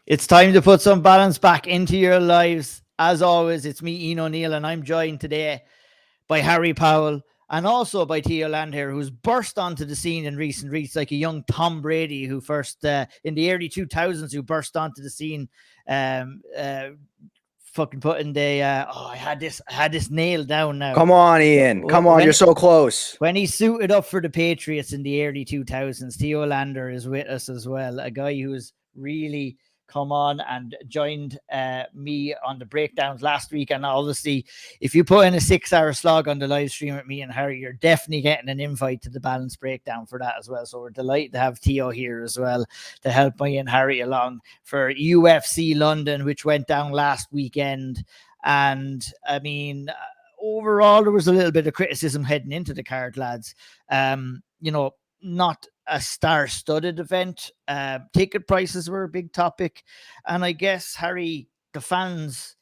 It's time to put some balance back into your lives. As always, it's me, Ian O'Neill, and I'm joined today by Harry Powell and also by Theo here, who's burst onto the scene in recent weeks like a young Tom Brady who first, in the early 2000s, who burst onto the scene, fucking putting the, I had this nailed down now. Come on, Ian. Come on, you're so close. When he suited up for the Patriots in the early 2000s, Theo Lander is with us as well, a guy who's really come on and joined me on the breakdowns last week. And obviously, if you put in a 6-hour slog on the live stream with me and Harry, you're definitely getting an invite to the balance breakdown for that as well. So we're delighted to have Theo here as well to help me and Harry along for UFC London, which went down last weekend. And I mean, overall, there was a little bit of criticism heading into the card, lads. Not a star-studded event. Ticket prices were a big topic. And I guess, Harry, the fans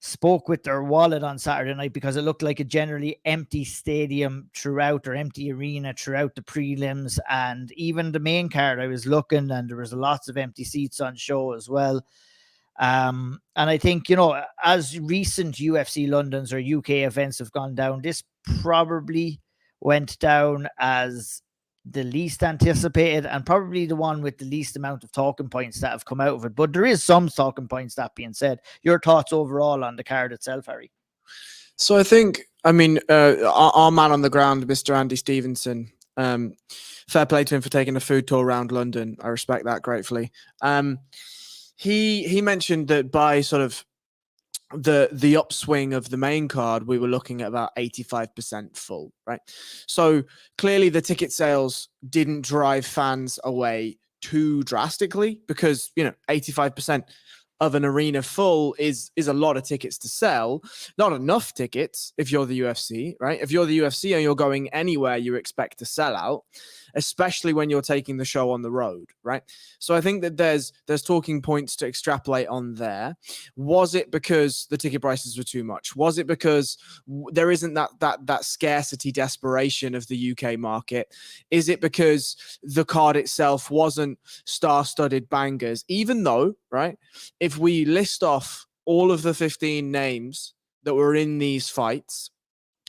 spoke with their wallet on Saturday night because it looked like a generally empty stadium throughout, or empty arena throughout the prelims. And even the main card, I was looking, and there was lots of empty seats on show as well. And I think, as recent UFC Londons or UK events have gone down, this probably went down as the least anticipated and probably the one with the least amount of talking points that have come out of it. But there is some talking points, that being said. Your thoughts overall on the card itself, Harry? So I think, our man on the ground, Mr. Andy Stevenson, fair play to him for taking a food tour around London. I respect that gratefully. He mentioned that by sort of the upswing of the main card, we were looking at about 85% full, right? So clearly the ticket sales didn't drive fans away too drastically because, 85% of an arena full is a lot of tickets to sell. Not enough tickets if you're the UFC, right? If you're the UFC and you're going anywhere, you expect to sell out, especially when you're taking the show on the road, right? So I think that there's talking points to extrapolate on there. Was it because the ticket prices were too much? Was it because there isn't that scarcity desperation of the UK market? Is it because the card itself wasn't star-studded bangers? Even though, right, if we list off all of the 15 names that were in these fights,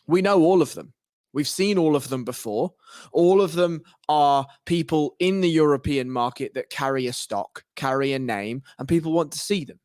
we know all of them. We've seen all of them before. All of them are people in the European market that carry a stock, carry a name, and people want to see them.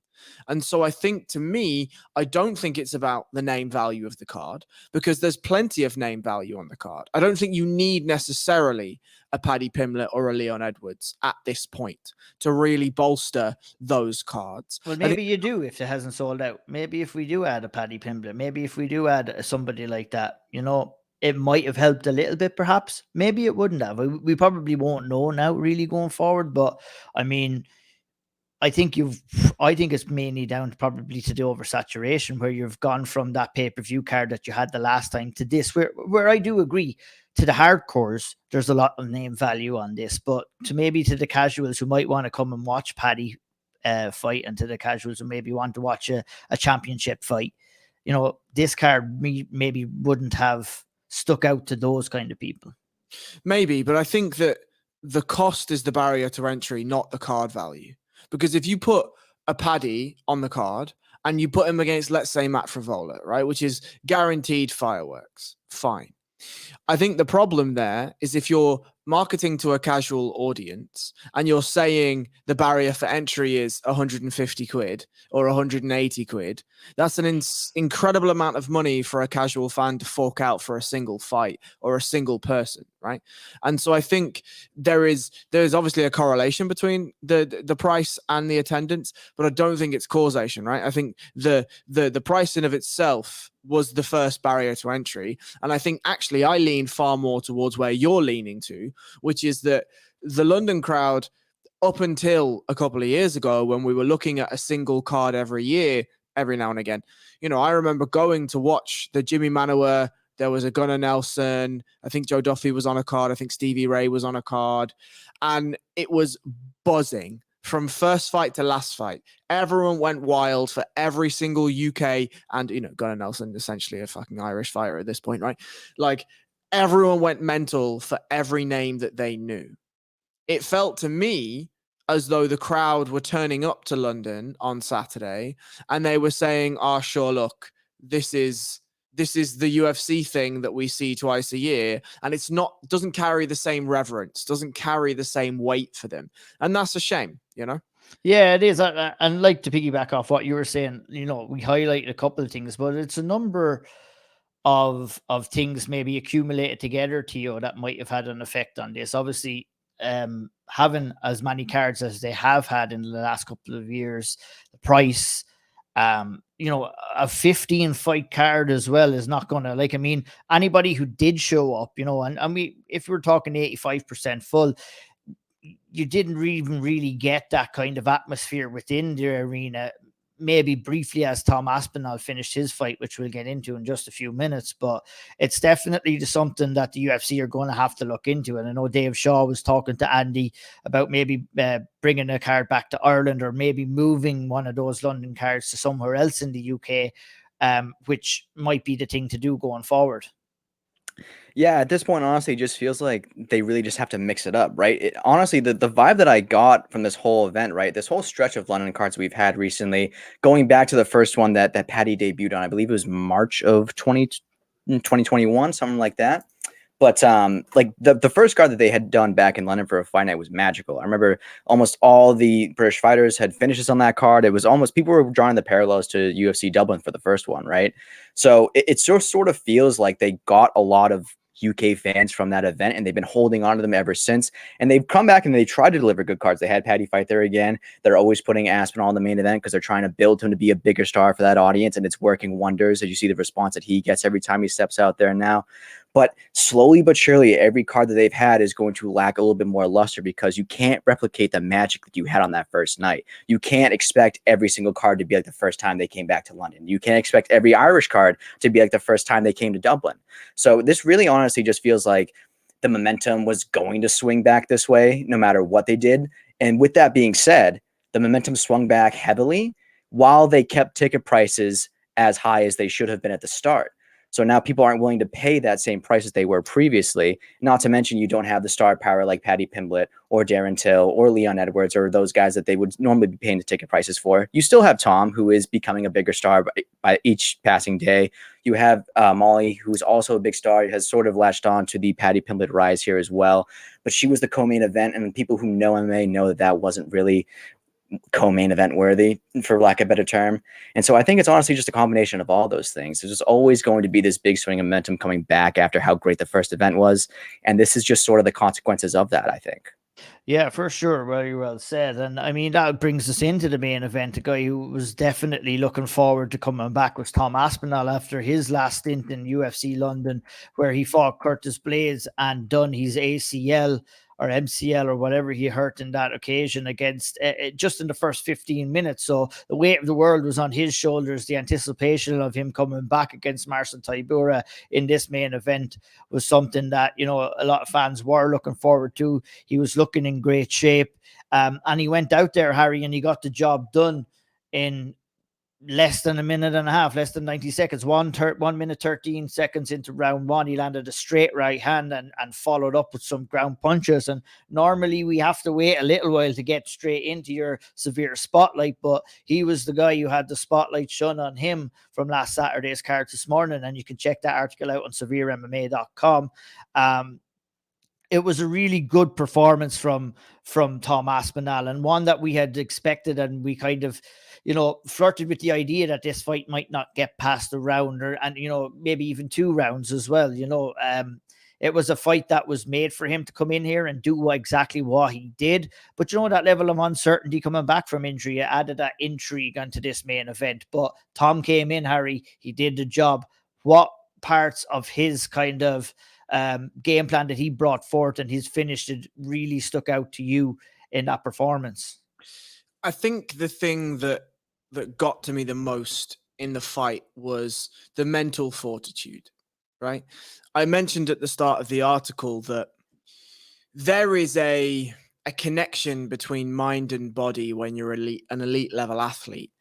And so I think, to me, I don't think it's about the name value of the card, because there's plenty of name value on the card. I don't think you need necessarily a Paddy Pimblett or a Leon Edwards at this point to really bolster those cards. Well, maybe you do if it hasn't sold out. Maybe if we do add a Paddy Pimblett, maybe if we do add somebody like that, it might have helped a little bit, perhaps. Maybe it wouldn't have. We probably won't know now really going forward. But I mean, I think it's mainly down probably to the oversaturation, where you've gone from that pay-per-view card that you had the last time to this, where I do agree to the hardcores, there's a lot of name value on this, but to the casuals who might want to come and watch Paddy fight, and to the casuals who maybe want to watch a championship fight, this card maybe wouldn't have stuck out to those kind of people. Maybe, but I think that the cost is the barrier to entry, not the card value. Because if you put a Paddy on the card and you put him against, let's say, Matt Frivola, right, which is guaranteed fireworks, fine. I think the problem there is if you're marketing to a casual audience and you're saying the barrier for entry is 150 quid or 180 quid, that's an incredible amount of money for a casual fan to fork out for a single fight or a single person, right? And so I think there's obviously a correlation between the price and the attendance, but I don't think it's causation, right? I think the price in of itself was the first barrier to entry. And I think actually I lean far more towards where you're leaning to, which is that the London crowd, up until a couple of years ago, when we were looking at a single card every year, every now and again, I remember going to watch the Jimmy Manuwa. There was a Gunnar Nelson. I think Joe Duffy was on a card. I think Stevie Ray was on a card. And it was buzzing from first fight to last fight. Everyone went wild for every single UK, and, Gunnar Nelson, essentially a fucking Irish fighter at this point, right? Like, everyone went mental for every name that they knew. It felt to me as though the crowd were turning up to London on Saturday and they were saying, "Oh, sure, look, this is the UFC thing that we see twice a year, and it's not, doesn't carry the same reverence, doesn't carry the same weight for them." And that's a shame, you know? Yeah, it is. And like, to piggyback off what you were saying, you know, we highlighted a couple of things, but it's a number of things maybe accumulated together, Theo, that might have had an effect on this. Obviously, having as many cards as they have had in the last couple of years, the price, you know, a 15 fight card as well is not gonna, like, I mean, anybody who did show up, you know, and if we're talking 85% full, you didn't even really get that kind of atmosphere within the arena. Maybe briefly as Tom Aspinall finished his fight, which we'll get into in just a few minutes, but it's definitely something that the UFC are going to have to look into. And I know Dave Shaw was talking to Andy about maybe bringing a card back to Ireland, or maybe moving one of those London cards to somewhere else in the UK, which might be the thing to do going forward. Yeah, at this point, honestly, it just feels like they really just have to mix it up, right? Honestly, the vibe that I got from this whole event, right, this whole stretch of London cards we've had recently, going back to the first one that Paddy debuted on, I believe it was March of 2021, something like that. But like the first card that they had done back in London for a fight night was magical. I remember almost all the British fighters had finishes on that card. It was almost, people were drawing the parallels to UFC Dublin for the first one, right? So it sort of feels like they got a lot of UK fans from that event, and they've been holding on to them ever since. And they've come back and they tried to deliver good cards. They had Paddy fight there again. They're always putting Aspinall in the main event because they're trying to build him to be a bigger star for that audience, and it's working wonders as you see the response that he gets every time he steps out there now. But slowly but surely, every card that they've had is going to lack a little bit more luster, because you can't replicate the magic that you had on that first night. You can't expect every single card to be like the first time they came back to London. You can't expect every Irish card to be like the first time they came to Dublin. So this really honestly just feels like the momentum was going to swing back this way no matter what they did. And with that being said, the momentum swung back heavily while they kept ticket prices as high as they should have been at the start. So now people aren't willing to pay that same price as they were previously. Not to mention, you don't have the star power like Paddy Pimblett or Darren Till or Leon Edwards, or those guys that they would normally be paying the ticket prices for. You still have Tom, who is becoming a bigger star by each passing day. You have Molly, who's also a big star, has sort of latched on to the Paddy Pimblett rise here as well. But she was the co-main event, and people who know MMA know that that wasn't really co-main event worthy, for lack of a better term. And so I think it's honestly just a combination of all those things. There's just always going to be this big swing of momentum coming back after how great the first event was. And this is just sort of the consequences of that, I think. Yeah, for sure. Very well said. And I mean, that brings us into the main event. A guy who was definitely looking forward to coming back was Tom Aspinall after his last stint in UFC London, where he fought Curtis Blades and done his ACL or MCL or whatever he hurt in that occasion against just in the first 15 minutes. So the weight of the world was on his shoulders. The anticipation of him coming back against Marcin Tybura in this main event was something that, you know, a lot of fans were looking forward to. He was looking in great shape. And he went out there, Harry, and he got the job done in less than a minute and a half, less than 90 seconds, 1 minute, 13 seconds into round one. He landed a straight right hand and followed up with some ground punches. And normally we have to wait a little while to get straight into your severe spotlight, but he was the guy who had the spotlight shone on him from last Saturday's card this morning. And you can check that article out on SevereMMA.com. It was a really good performance from Tom Aspinall, and one that we had expected, and we kind of, you know, flirted with the idea that this fight might not get past a round, and, you know, maybe even 2 rounds as well. You know, it was a fight that was made for him to come in here and do exactly what he did. But, you know, that level of uncertainty coming back from injury added that intrigue onto this main event. But Tom came in, Harry, he did the job. What parts of his kind of game plan that he brought forth and his finish that really stuck out to you in that performance? I think the thing that got to me the most in the fight was the mental fortitude, right? I mentioned at the start of the article that there is a connection between mind and body when you're an elite level athlete,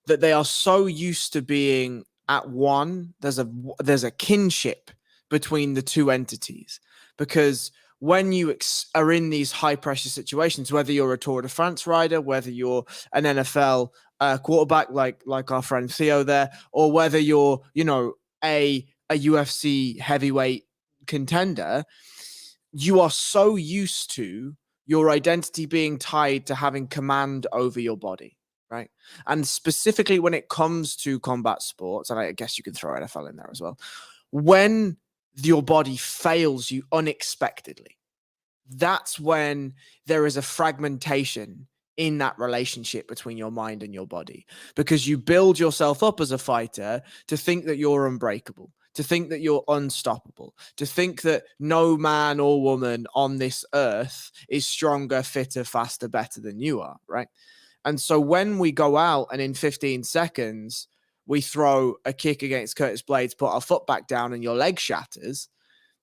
that they are so used to being at one. There's a kinship between the two entities, because when you are in these high pressure situations, whether you're a Tour de France rider, whether you're an NFL quarterback like our friend Theo there, or whether you're, you know, a UFC heavyweight contender, you are so used to your identity being tied to having command over your body, right? And specifically when it comes to combat sports, and I guess you can throw NFL in there as well, when your body fails you unexpectedly, that's when there is a fragmentation in that relationship between your mind and your body, because you build yourself up as a fighter to think that you're unbreakable, to think that you're unstoppable, to think that no man or woman on this earth is stronger, fitter, faster, better than you are, right? And so when we go out and in 15 seconds, we throw a kick against Curtis Blades, put our foot back down and your leg shatters,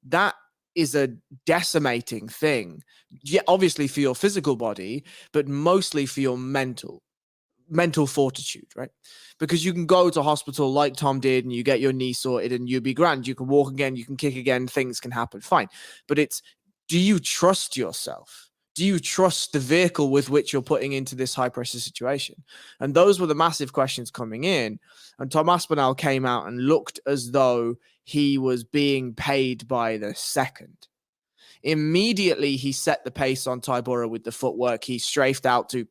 that is a decimating thing. Yeah, obviously for your physical body, but mostly for your mental fortitude, right? Because you can go to hospital like Tom did and you get your knee sorted and you'll be grand. You can walk again, you can kick again, things can happen, fine. But it's, do you trust yourself? Do you trust the vehicle with which you're putting into this high pressure situation? And those were the massive questions coming in. And Tom Aspinall came out and looked as though he was being paid by the second. Immediately, he set the pace on Tybura with the footwork. He strafed out to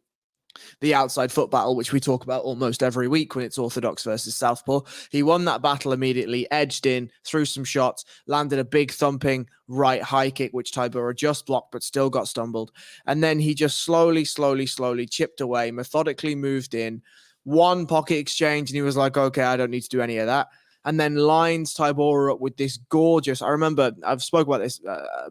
the outside foot battle, which we talk about almost every week when it's orthodox versus southpaw. He won that battle immediately, edged in, threw some shots, landed a big thumping right high kick, which Tybura just blocked, but still got stumbled. And then he just slowly chipped away, methodically moved in, one pocket exchange, and he was like, okay, I don't need to do any of that. And then lines Tybura up with this gorgeous, I remember, I've spoken about this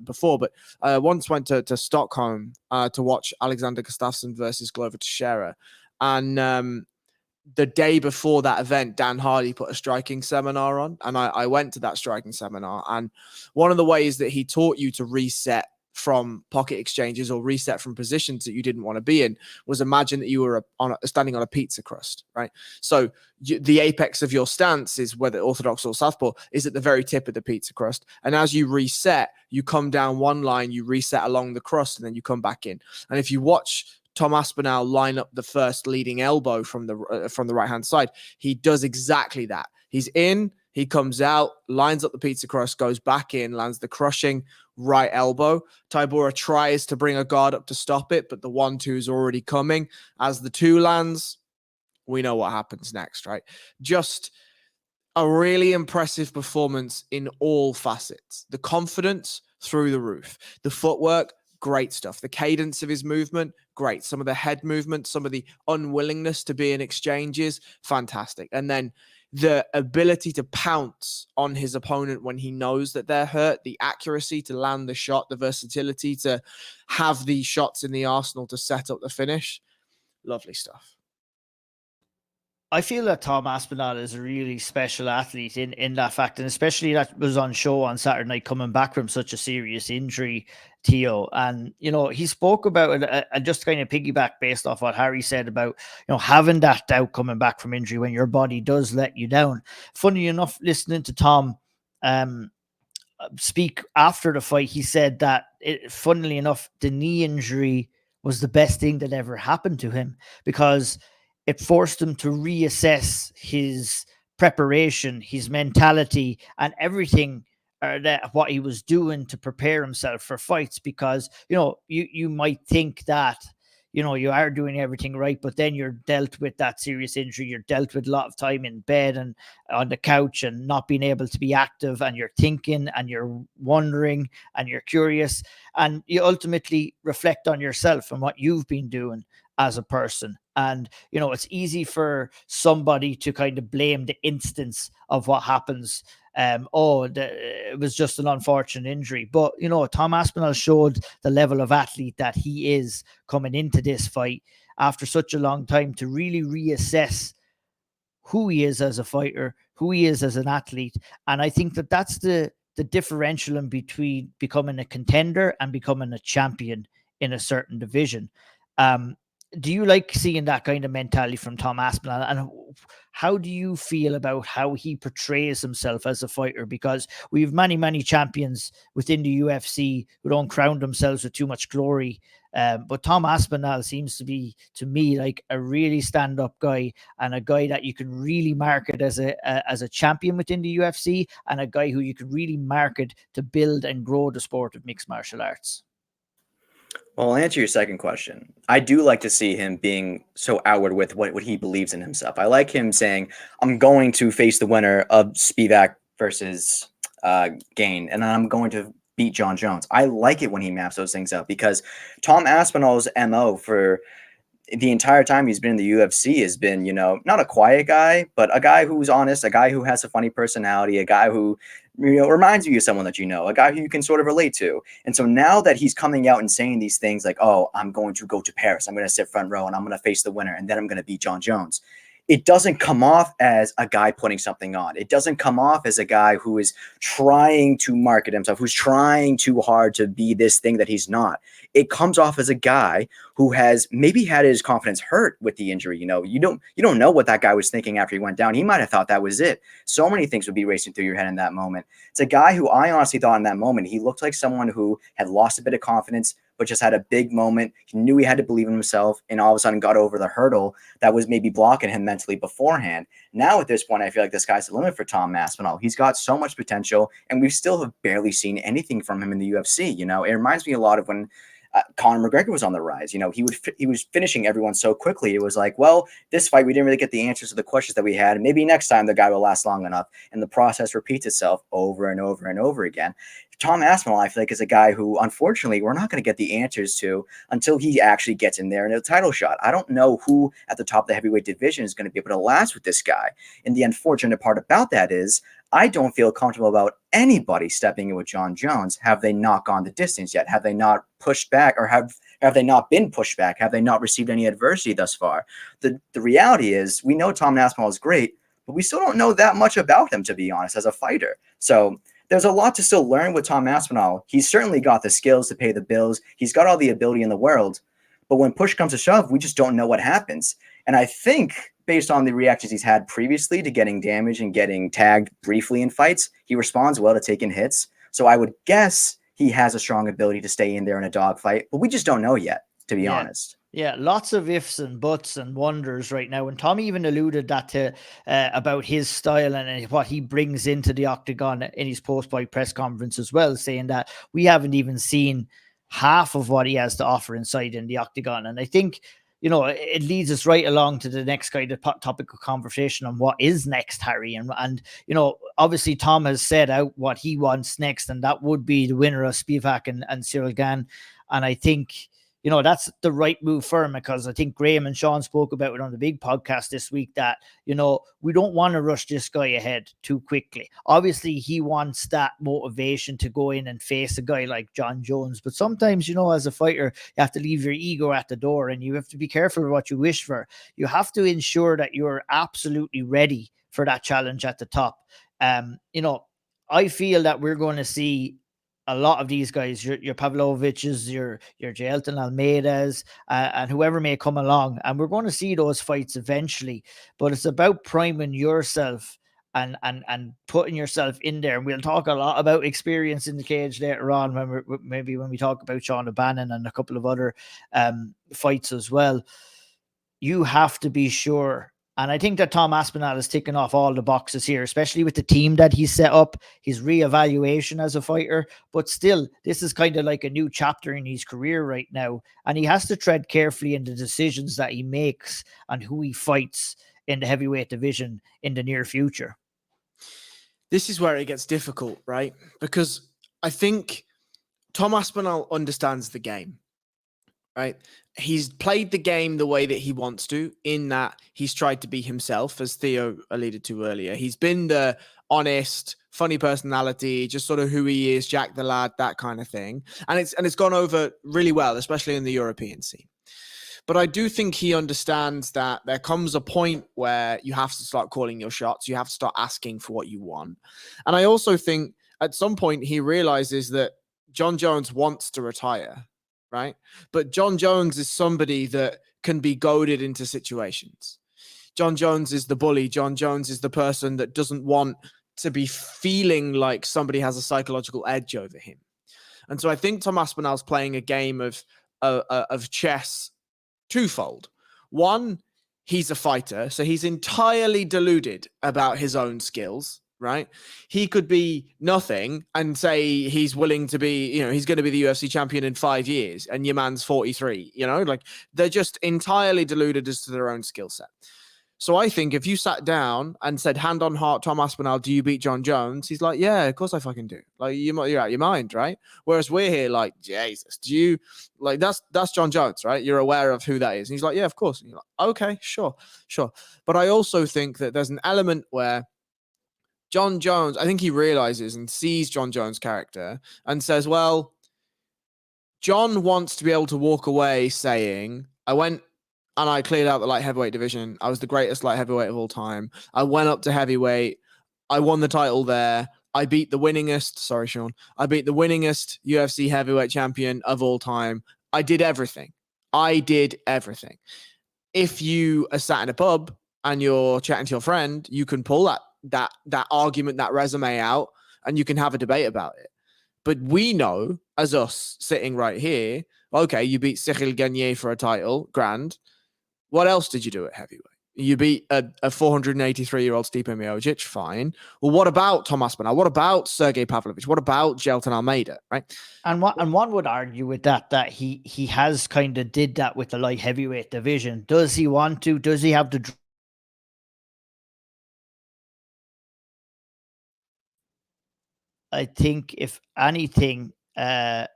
before, but I once went to Stockholm to watch Alexander Gustafsson versus Glover Teixeira. And the day before that event, Dan Hardy put a striking seminar on. And I went to that striking seminar. And one of the ways that he taught you to reset from pocket exchanges or reset from positions that you didn't want to be in was imagine that you were standing on a pizza crust, right? So the apex of your stance is, whether orthodox or southpaw, is at the very tip of the pizza crust. And as you reset, you come down one line, you reset along the crust, and then you come back in. And if you watch Tom Aspinall line up the first leading elbow from the right-hand side, he does exactly that. He's in, he comes out, lines up the pizza crust, goes back in, lands the crushing right elbow. Tybura tries to bring a guard up to stop it, but the 1-2 is already coming. As the 2 lands, we know what happens next, right? Just a really impressive performance in all facets. The confidence through the roof. The footwork, great stuff. The cadence of his movement, great. Some of the head movement, some of the unwillingness to be in exchanges, fantastic. And then the ability to pounce on his opponent when he knows that they're hurt, the accuracy to land the shot, the versatility to have these shots in the arsenal to set up the finish. Lovely stuff. I feel that Tom Aspinall is a really special athlete in that fact, and especially that was on show on Saturday night, coming back from such a serious injury, Theo. And, you know, he spoke about it, and just kind of piggyback based off what Harry said about, you know, having that doubt coming back from injury when your body does let you down. Funny enough, listening to Tom speak after the fight, he said that, funnily enough, the knee injury was the best thing that ever happened to him, because it forced him to reassess his preparation, his mentality, and everything that what he was doing to prepare himself for fights. Because, you know, you might think that, you know, you are doing everything right, but then you're dealt with that serious injury. You're dealt with a lot of time in bed and on the couch and not being able to be active, and you're thinking and you're wondering and you're curious, and you ultimately reflect on yourself and what you've been doing as a person. And, you know, it's easy for somebody to kind of blame the instance of what happens. It was just an unfortunate injury. But, you know, Tom Aspinall showed the level of athlete that he is coming into this fight after such a long time, to really reassess who he is as a fighter, who he is as an athlete. And I think that that's the differential in between becoming a contender and becoming a champion in a certain division. Do you like seeing that kind of mentality from Tom Aspinall? And how do you feel about how he portrays himself as a fighter? Because we have many champions within the UFC who don't crown themselves with too much glory. But Tom Aspinall seems to be, to me, like a really stand-up guy, and a guy that you can really market as a champion within the UFC, and a guy who you could really market to build and grow the sport of mixed martial arts. Well, I'll answer your second question. I do like to see him being so outward with what he believes in himself. I like him saying, I'm going to face the winner of Spivak versus Gain, and then I'm going to beat John Jones. I like it when he maps those things out, because Tom Aspinall's MO for the entire time he's been in the UFC has been, not a quiet guy, but a guy who's honest, a guy who has a funny personality, a guy who, reminds you of someone that a guy who you can sort of relate to. And so now that he's coming out and saying these things like, oh, I'm going to go to Paris, I'm going to sit front row, and I'm going to face the winner, and then I'm going to beat John Jones, it doesn't come off as a guy putting something on. It doesn't come off as a guy who is trying to market himself, who's trying too hard to be this thing that he's not. It comes off as a guy who has maybe had his confidence hurt with the injury. You don't know what that guy was thinking after he went down. He might have thought that was it. So many things would be racing through your head in that moment. It's a guy who I honestly thought in that moment, he looked like someone who had lost a bit of confidence, but just had a big moment. He knew he had to believe in himself, and all of a sudden got over the hurdle that was maybe blocking him mentally beforehand. Now at this point, I feel like the sky's the limit for Tom Aspinall. He's got so much potential, and we still have barely seen anything from him in the UFC. It reminds me a lot of when Conor McGregor was on the rise. He was finishing everyone so quickly. It was like, well, this fight, we didn't really get the answers to the questions that we had. And maybe next time the guy will last long enough. And the process repeats itself over and over and over again. Tom Aspinall, I feel like, is a guy who, unfortunately, we're not going to get the answers to until he actually gets in there in a title shot. I don't know who at the top of the heavyweight division is going to be able to last with this guy. And the unfortunate part about that is I don't feel comfortable about anybody stepping in with John Jones. Have they not gone the distance yet? Have they not pushed back, or have they not been pushed back? Have they not received any adversity thus far? The reality is, we know Tom Aspinall is great, but we still don't know that much about him, to be honest, as a fighter. So there's a lot to still learn with Tom Aspinall. He's certainly got the skills to pay the bills. He's got all the ability in the world. But when push comes to shove, we just don't know what happens. And I think, based on the reactions he's had previously to getting damaged and getting tagged briefly in fights, he responds well to taking hits. So I would guess he has a strong ability to stay in there in a dogfight. But we just don't know yet, to be honest. Yeah, lots of ifs and buts and wonders right now. And Tommy even alluded that to about his style and what he brings into the octagon in his post-fight press conference as well, saying that we haven't even seen half of what he has to offer inside in the octagon. And I think, it leads us right along to the next kind of topic of conversation on what is next, Harry. And obviously Tom has said out what he wants next, and that would be the winner of Spivak and Cyril Gane. And I think, that's the right move for him, because I think Graham and Sean spoke about it on the big podcast this week that, we don't want to rush this guy ahead too quickly. Obviously, he wants that motivation to go in and face a guy like John Jones. But sometimes, as a fighter, you have to leave your ego at the door, and you have to be careful with what you wish for. You have to ensure that you're absolutely ready for that challenge at the top. I feel that we're going to see a lot of these guys, your Pavloviches, your Jailton Almeidas, and whoever may come along. And we're going to see those fights eventually. But it's about priming yourself and putting yourself in there. And we'll talk a lot about experience in the cage later on when we talk about Shauna Bannon and a couple of other fights as well. You have to be sure. And I think that Tom Aspinall is ticking off all the boxes here, especially with the team that he's set up, his reevaluation as a fighter. But still, this is kind of like a new chapter in his career right now. And he has to tread carefully in the decisions that he makes and who he fights in the heavyweight division in the near future. This is where it gets difficult, right? Because I think Tom Aspinall understands the game. Right. He's played the game the way that he wants to, in that he's tried to be himself, as Theo alluded to earlier. He's been the honest, funny personality, just sort of who he is, Jack the lad, that kind of thing. And it's gone over really well, especially in the European scene. But I do think he understands that there comes a point where you have to start calling your shots. You have to start asking for what you want. And I also think at some point he realizes that John Jones wants to retire. Right. But John Jones is somebody that can be goaded into situations. John Jones is the bully. John Jones is the person that doesn't want to be feeling like somebody has a psychological edge over him. And so I think Tom Aspinall's playing a game of chess twofold. One, he's a fighter, so he's entirely deluded about his own skills, right? He could be nothing and say he's willing to be, he's going to be the UFC champion in 5 years, and your man's 43, like they're just entirely deluded as to their own skill set. So I think if you sat down and said, hand on heart, Tom Aspinall, do you beat John Jones? He's like, yeah, of course I fucking do. Like, you're out your mind, right? Whereas we're here like, Jesus, do you, like, that's John Jones, right? You're aware of who that is. And he's like, yeah, of course. And you're like, okay, sure. But I also think that there's an element where John Jones, I think he realizes and sees John Jones' character and says, well, John wants to be able to walk away saying, I went and I cleared out the light heavyweight division. I was the greatest light heavyweight of all time. I went up to heavyweight. I won the title there. I beat the winningest, sorry, Sean. I beat the winningest UFC heavyweight champion of all time. I did everything. If you are sat in a pub and you're chatting to your friend, you can pull that argument, that resume out, and you can have a debate about it. But we know, as us sitting right here, okay, you beat Cyril Gagné for a title, grand. What else did you do at heavyweight? You beat a 483-year-old Stipe Miocic, fine. Well, what about Tom Aspinall? What about Sergey Pavlovich? What about Jelton Almeida, right? And one would argue with that he has kind of did that with the light heavyweight division. Does he want to? Does he have the? I think if anything, I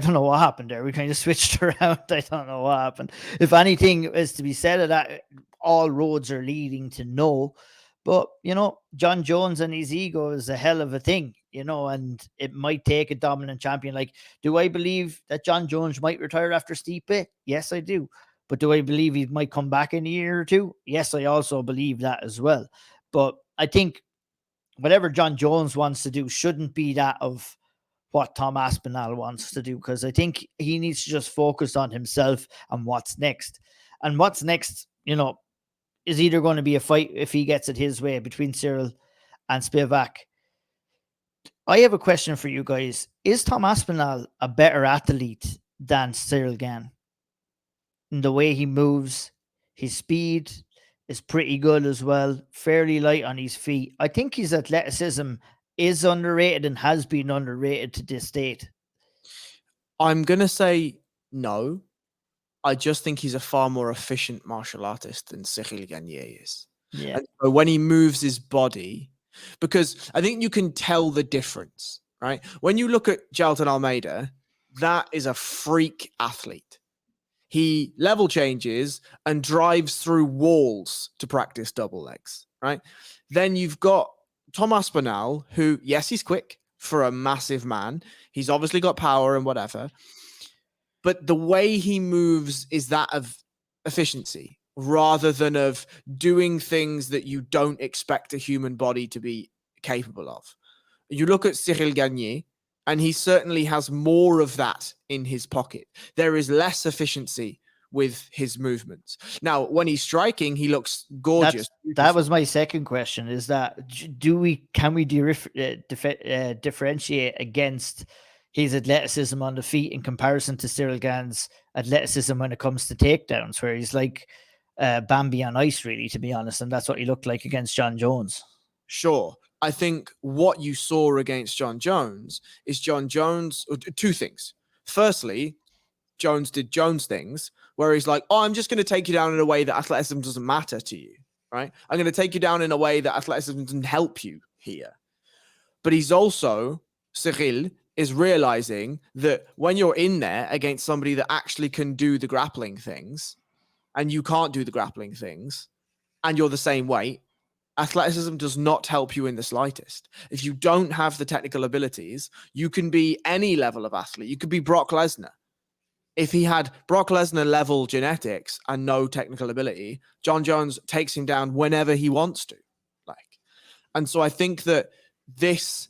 don't know what happened there. We kind of switched around. I don't know what happened. If anything is to be said of that, all roads are leading to no. But, John Jones and his ego is a hell of a thing, and it might take a dominant champion. Like, do I believe that John Jones might retire after Stipe? Yes, I do. But do I believe he might come back in a year or two? Yes, I also believe that as well. But I think whatever John Jones wants to do shouldn't be that of what Tom Aspinall wants to do, because I think he needs to just focus on himself and what's next. And what's next, is either going to be a fight, if he gets it his way, between Cyril and Spivak. I have a question for you guys. Is Tom Aspinall a better athlete than Cyril Gane? In the way he moves, his speed is pretty good as well, fairly light on his feet. I think his athleticism is underrated and has been underrated to this date. I'm going to say no. I just think he's a far more efficient martial artist than Cyril Gagné is. Yeah. And so when he moves his body, because I think you can tell the difference, right? When you look at Jelton Almeida, that is a freak athlete. He level changes and drives through walls to practice double legs, right? Then you've got Tom Aspinall, who, yes, he's quick for a massive man. He's obviously got power and whatever. But the way he moves is that of efficiency rather than of doing things that you don't expect a human body to be capable of. You look at Cyril Gagné, and he certainly has more of that in his pocket. There is less efficiency with his movements. Now, when he's striking, he looks gorgeous. That was my second question, is that can we differentiate against his athleticism on the feet in comparison to Cyril Gane's athleticism when it comes to takedowns, where he's like Bambi on ice, really, to be honest, and that's what he looked like against John Jones. Sure. I think what you saw against John Jones is two things. Firstly, Jones did Jones things where he's like, oh, I'm just going to take you down in a way that athleticism doesn't matter to you, right? I'm going to take you down in a way that athleticism doesn't help you here. But he's also, Cyril is realizing that when you're in there against somebody that actually can do the grappling things and you can't do the grappling things and you're the same weight, athleticism does not help you in the slightest. If you don't have the technical abilities, you can be any level of athlete. You could be Brock Lesnar. If he had Brock Lesnar level genetics and no technical ability, John Jones takes him down whenever he wants to. And so I think that there's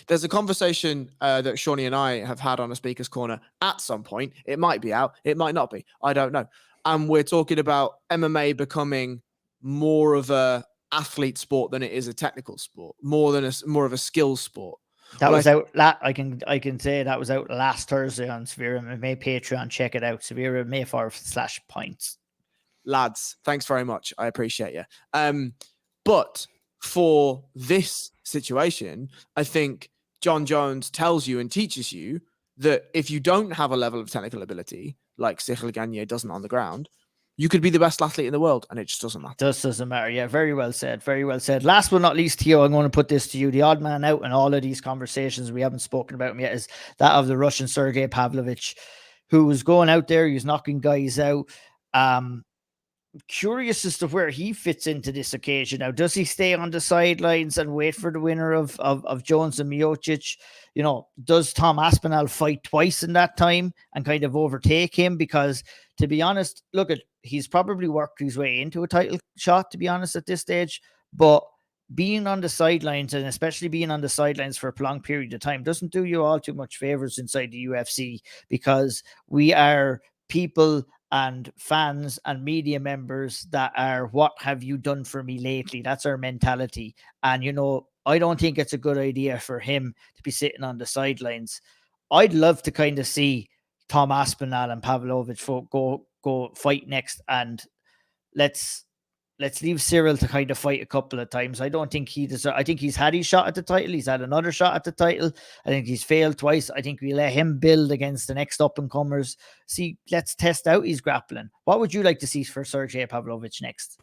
a conversation that Shawnee and I have had on a Speaker's Corner at some point. It might be out. It might not be. I don't know. and we're talking about MMA becoming more of a athlete sport than it is a technical sport, more of a skill sport. That was out. I can say that was out last Thursday on SevereMMA Patreon. Check it out. SevereMMA/points. Lads, thanks very much. I appreciate you. But for this situation, I think John Jones tells you and teaches you that if you don't have a level of technical ability like Cyril Gagné doesn't on the ground, you could be the best athlete in the world, and it just doesn't matter. Just doesn't matter. Yeah, very well said. Very well said. Last but not least, Theo, I'm going to put this to you. The odd man out in all of these conversations, we haven't spoken about him yet, is that of the Russian Sergei Pavlovich, who was going out there. He was knocking guys out. Curious as to where he fits into this occasion. Now, does he stay on the sidelines and wait for the winner of Jones and Miocic? You know, does Tom Aspinall fight twice in that time and kind of overtake him? Because, to be honest, he's probably worked his way into a title shot, to be honest, at this stage. But being on the sidelines, and especially being on the sidelines for a prolonged period of time, doesn't do you all too much favors inside the UFC, because we are people and fans and media members that are, what have you done for me lately? That's our mentality. And, you know, I don't think it's a good idea for him to be sitting on the sidelines. I'd love to kind of see Tom Aspinall and Pavlovich go fight next, and let's leave Cyril to kind of fight a couple of times. I don't think he deserves. I think he's had his shot at the title. He's had another shot at the title. I think he's failed twice. I think we let him build against the next up and comers. See, let's test out his grappling. What would you like to see for Sergei Pavlovich next?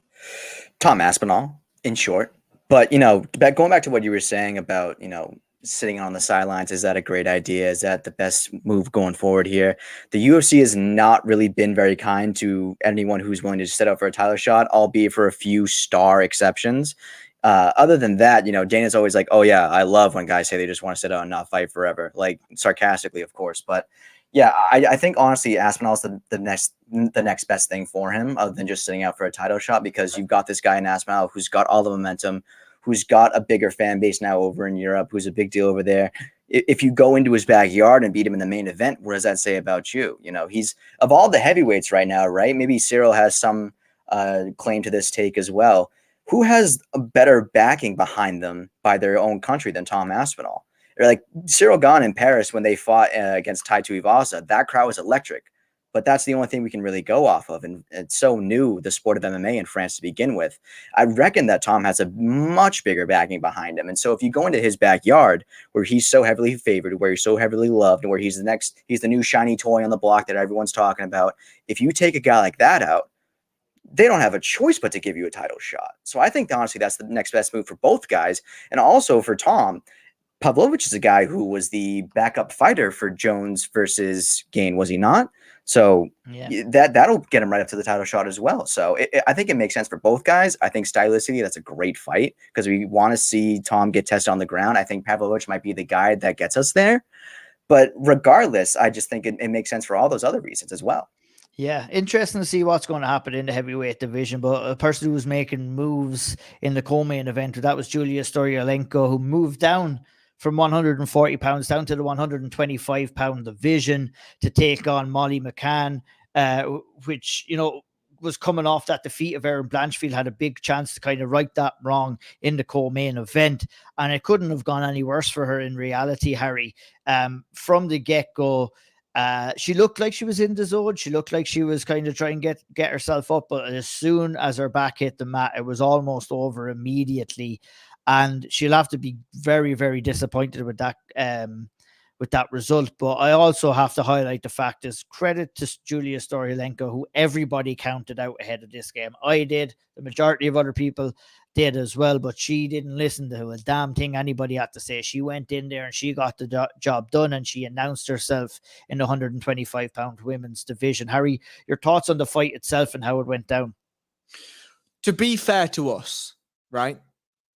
Tom Aspinall, in short. But, you know, going back to what you were saying about, you know, sitting on the sidelines, is that a great idea? Is that the best move going forward here? The UFC has not really been very kind to anyone who's willing to sit up for a title shot, albeit for a few star exceptions. Other than that, you know, Dana's always like, oh yeah, I love when guys say they just want to sit out and not fight forever, like sarcastically, of course. But yeah, I think honestly, Aspinall's the next best thing for him, other than just sitting out for a title shot, because you've got this guy in Aspinall who's got all the momentum, who's got a bigger fan base now over in Europe, who's a big deal over there. If you go into his backyard and beat him in the main event, what does that say about you? You know, he's, of all the heavyweights right now, right? Maybe Cyril has some claim to this take as well. Who has a better backing behind them by their own country than Tom Aspinall? Or like Cyril Gane in Paris when they fought against Tai Tuivasa, that crowd was electric. But that's the only thing we can really go off of. And it's so new, the sport of MMA in France to begin with. I reckon that Tom has a much bigger backing behind him. And so if you go into his backyard where he's so heavily favored, where he's so heavily loved, and where he's the new shiny toy on the block that everyone's talking about, if you take a guy like that out, they don't have a choice but to give you a title shot. So I think honestly that's the next best move for both guys. And also for Tom, Pavlovich is a guy who was the backup fighter for Jones versus Gane, was he not? So yeah, that'll get him right up to the title shot as well. So I think it makes sense for both guys. I think stylistically, that's a great fight because we want to see Tom get tested on the ground. I think Pavlovich might be the guy that gets us there. But regardless, I just think it makes sense for all those other reasons as well. Yeah, interesting to see what's going to happen in the heavyweight division. But a person who was making moves in the co-main event, that was Julia Stoliarenko, who moved down from 140 pounds down to the 125 pound division to take on Molly McCann, which, you know, was coming off that defeat of Erin Blanchfield, had a big chance to kind of right that wrong in the co-main event. And it couldn't have gone any worse for her in reality, Harry. From the get-go, she looked like she was in the zone. She looked like she was kind of trying to get herself up. But as soon as her back hit the mat, it was almost over immediately. And she'll have to be very, very disappointed with that result. But I also have to highlight the fact is credit to Julia Stoliarenko, who everybody counted out ahead of this game. I did. The majority of other people did as well, but she didn't listen to a damn thing anybody had to say. She went in there and she got the job done, and she announced herself in the 125 pound women's division. Harry, your thoughts on the fight itself and how it went down? To be fair to us, right?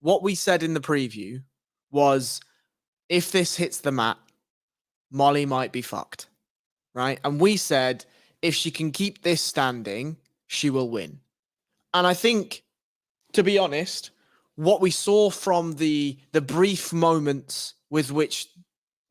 What we said in the preview was, if this hits the mat, Molly might be fucked, right? And we said, if she can keep this standing, she will win. And I think, to be honest, what we saw from the brief moments with which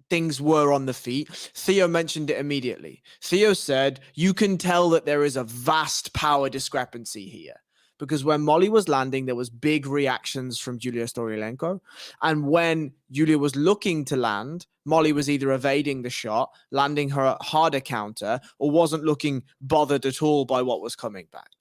things were on the feet. Theo mentioned it immediately. Theo said, you can tell that there is a vast power discrepancy here. Because when Molly was landing, there was big reactions from Julia Stoliarenko. And when Julia was looking to land, Molly was either evading the shot, landing her harder counter, or wasn't looking bothered at all by what was coming back.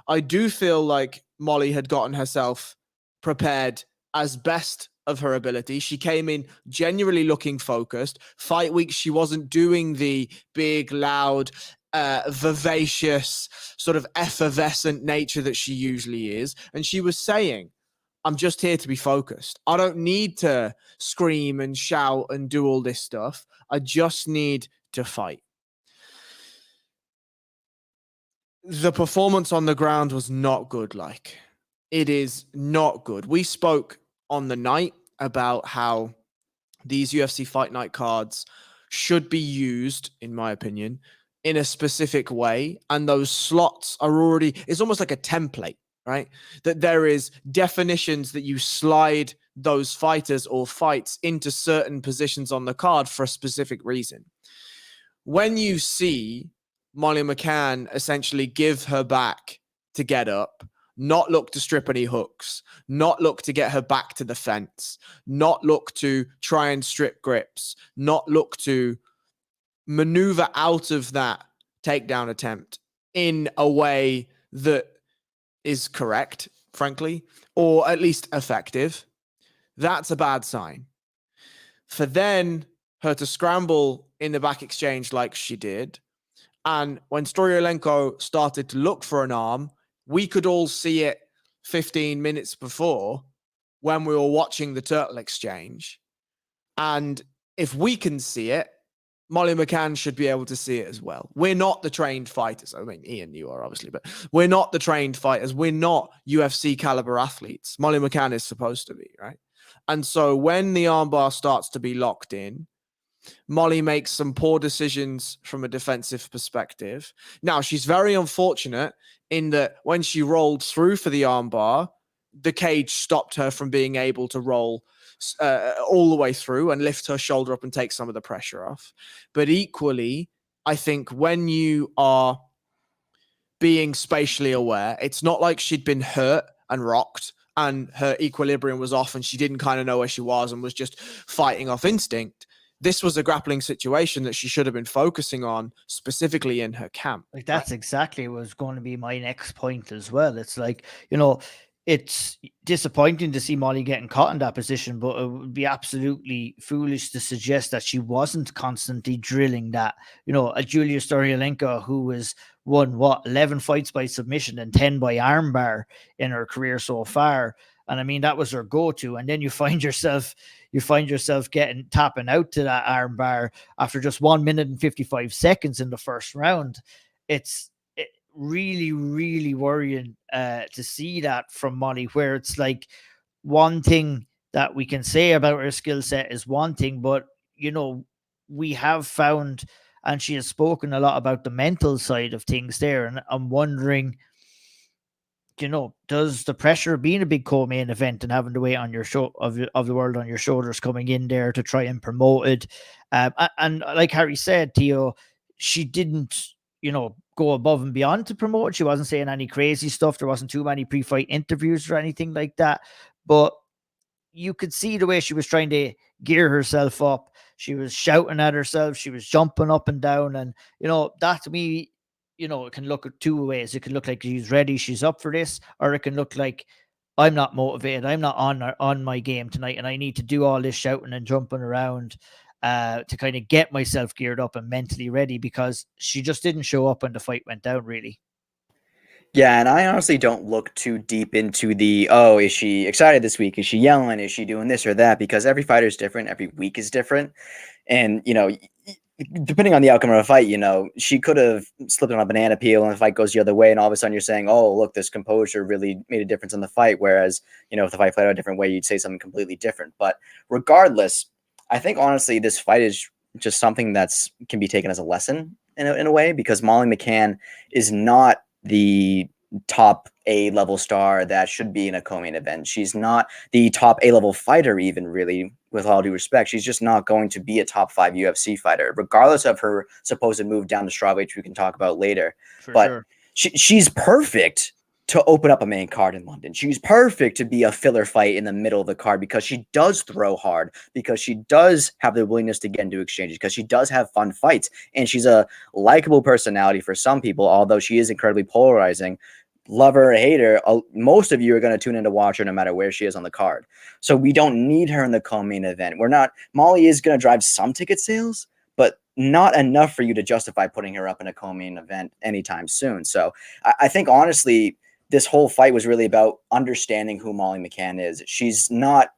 I do feel like Molly had gotten herself prepared as best of her ability. She came in genuinely looking focused. Fight week, she wasn't doing the big, loud, vivacious, sort of effervescent nature that she usually is. And she was saying, I'm just here to be focused. I don't need to scream and shout and do all this stuff. I just need to fight. The performance on the ground was not good. Like, it is not good. We spoke on the night about how these UFC Fight Night cards should be used, in my opinion, in a specific way. And those slots are already, it's almost like a template, right? That there is definitions that you slide those fighters or fights into certain positions on the card for a specific reason. When you see Molly McCann essentially give her back to get up, not look to strip any hooks, not look to get her back to the fence, not look to try and strip grips, not look to maneuver out of that takedown attempt in a way that is correct, frankly, or at least effective, that's a bad sign. For then her to scramble in the back exchange like she did, and when Stoliarenko started to look for an arm, we could all see it 15 minutes before when we were watching the turtle exchange. And if we can see it, Molly McCann should be able to see it as well. We're not the trained fighters. I mean, Ian, you are obviously, but we're not the trained fighters. We're not UFC caliber athletes. Molly McCann is supposed to be, right? And so when the armbar starts to be locked in, Molly makes some poor decisions from a defensive perspective. Now, she's very unfortunate in that when she rolled through for the armbar, the cage stopped her from being able to roll all the way through and lift her shoulder up and take some of the pressure off. But equally, I think when you are being spatially aware, it's not like she'd been hurt and rocked and her equilibrium was off and she didn't kind of know where she was and was just fighting off instinct. This was a grappling situation that she should have been focusing on specifically in her camp. Like, that's exactly what was going to be my next point as well. It's like, it's disappointing to see Molly getting caught in that position, but it would be absolutely foolish to suggest that she wasn't constantly drilling that. A Julia Stoliarenko who won 11 fights by submission and 10 by armbar in her career so far. And I mean, that was her go-to. And then you find yourself tapping out to that armbar after just 1 minute and 55 seconds in the first round. It's really, really worrying to see that from Molly, where it's like, one thing that we can say about her skill set is one thing, but we have found, and she has spoken a lot about the mental side of things there. And I'm wondering, does the pressure of being a big co-main event and having the weight on your of the world on your shoulders coming in there to try and promote it, and like Harry said, Theo, she didn't go above and beyond to promote it. She wasn't saying any crazy stuff. There wasn't too many pre-fight interviews or anything like that, but you could see the way she was trying to gear herself up. She was shouting at herself. She was jumping up and down, and that to me, it can look at two ways. It can look like she's ready, she's up for this, or it can look like, I'm not motivated, I'm not on my game tonight, and I need to do all this shouting and jumping around to kind of get myself geared up and mentally ready, because she just didn't show up when the fight went down, really. Yeah, and I honestly don't look too deep into is she excited this week? Is she yelling? Is she doing this or that? Because every fighter is different. Every week is different. And, depending on the outcome of a fight, she could have slipped on a banana peel and the fight goes the other way. And all of a sudden you're saying, oh, look, this composure really made a difference in the fight. Whereas, if the fight played out a different way, you'd say something completely different. But regardless, I think, honestly, this fight is just something can be taken as a lesson in a way, because Molly McCann is not the top A-level star that should be in a co-main event. She's not the top A-level fighter even, really, with all due respect. She's just not going to be a top 5 UFC fighter, regardless of her supposed move down to strawweight, which we can talk about later. But sure. She's perfect to open up a main card in London. She's perfect to be a filler fight in the middle of the card because she does throw hard, because she does have the willingness to get into exchanges, because she does have fun fights, and she's a likable personality for some people, although she is incredibly polarizing. Love her or hate her, most of you are going to tune in to watch her no matter where she is on the card. So we don't need her in the co-main event. Molly is going to drive some ticket sales, but not enough for you to justify putting her up in a co-main event anytime soon. So I think, honestly, this whole fight was really about understanding who Molly McCann is. She's not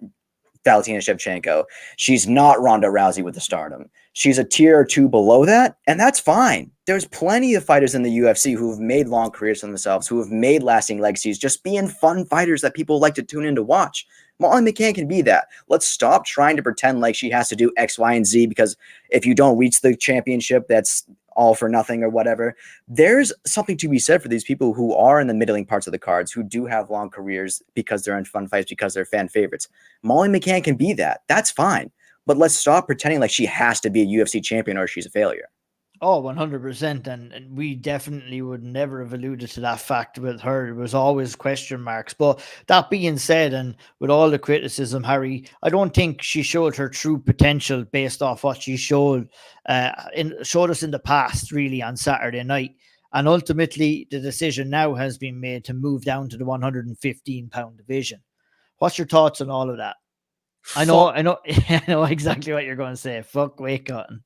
Valentina Shevchenko. She's not Ronda Rousey with the stardom. She's a tier or two below that, and that's fine. There's plenty of fighters in the UFC who have made long careers for themselves, who have made lasting legacies, just being fun fighters that people like to tune in to watch. Molly McCann can be that. Let's stop trying to pretend like she has to do X, Y, and Z, because if you don't reach the championship, that's all for nothing or whatever. There's something to be said for these people who are in the middling parts of the cards, who do have long careers because they're in fun fights, because they're fan favorites. Molly McCann can be that. That's fine. But let's stop pretending like she has to be a UFC champion or she's a failure. Oh, 100%. And we definitely would never have alluded to that fact with her. It was always question marks. But that being said, and with all the criticism, Harry, I don't think she showed her true potential based off what she showed us in the past, really, on Saturday night. And ultimately, the decision now has been made to move down to the 115-pound division. What's your thoughts on all of that? I know I know exactly what you're going to say. Fuck weight cutting.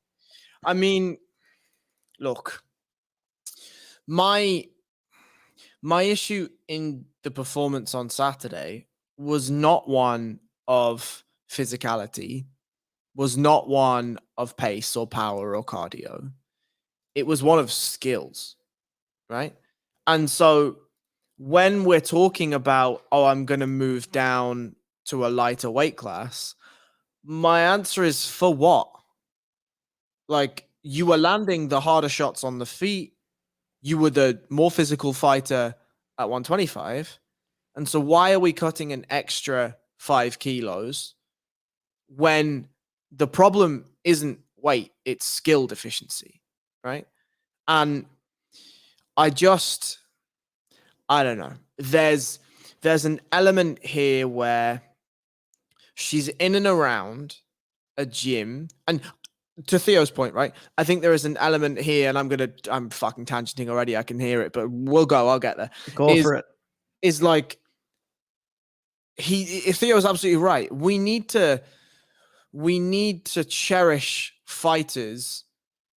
I mean, look, my issue in the performance on Saturday was not one of physicality, was not one of pace or power or cardio. It was one of skills, right? And so when we're talking about, I'm going to move down to a lighter weight class, my answer is, for what? Like, you were landing the harder shots on the feet. You were the more physical fighter at 125. And so why are we cutting an extra 5 kilos when the problem isn't weight, it's skill deficiency, right? And I don't know. There's an element here where she's in and around a gym, and to Theo's point, right? I think there is an element here, and I'm fucking tangenting already. I can hear it, but I'll get there. Go for it. Is like, Theo's absolutely right. We need to cherish fighters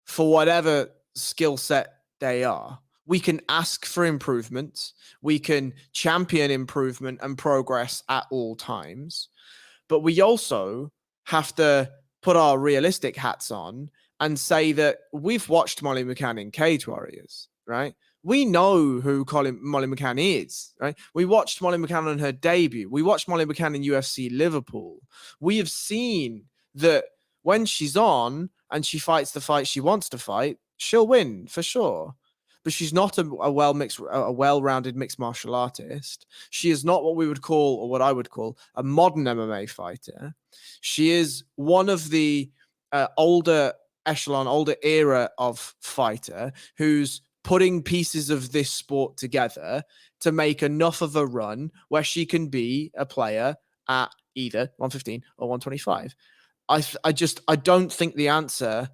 for whatever skill set they are. We can ask for improvements. We can champion improvement and progress at all times. But we also have to put our realistic hats on and say that we've watched Molly McCann in Cage Warriors, right? We know who Molly McCann is, right? We watched Molly McCann on her debut. We watched Molly McCann in UFC Liverpool. We have seen that when she's on and she fights the fight she wants to fight, she'll win for sure. But she's not a well-rounded mixed martial artist. She is not what we would call, or what I would call, a modern MMA fighter. She is one of the older era of fighter who's putting pieces of this sport together to make enough of a run where she can be a player at either 115 or 125. I don't think the answer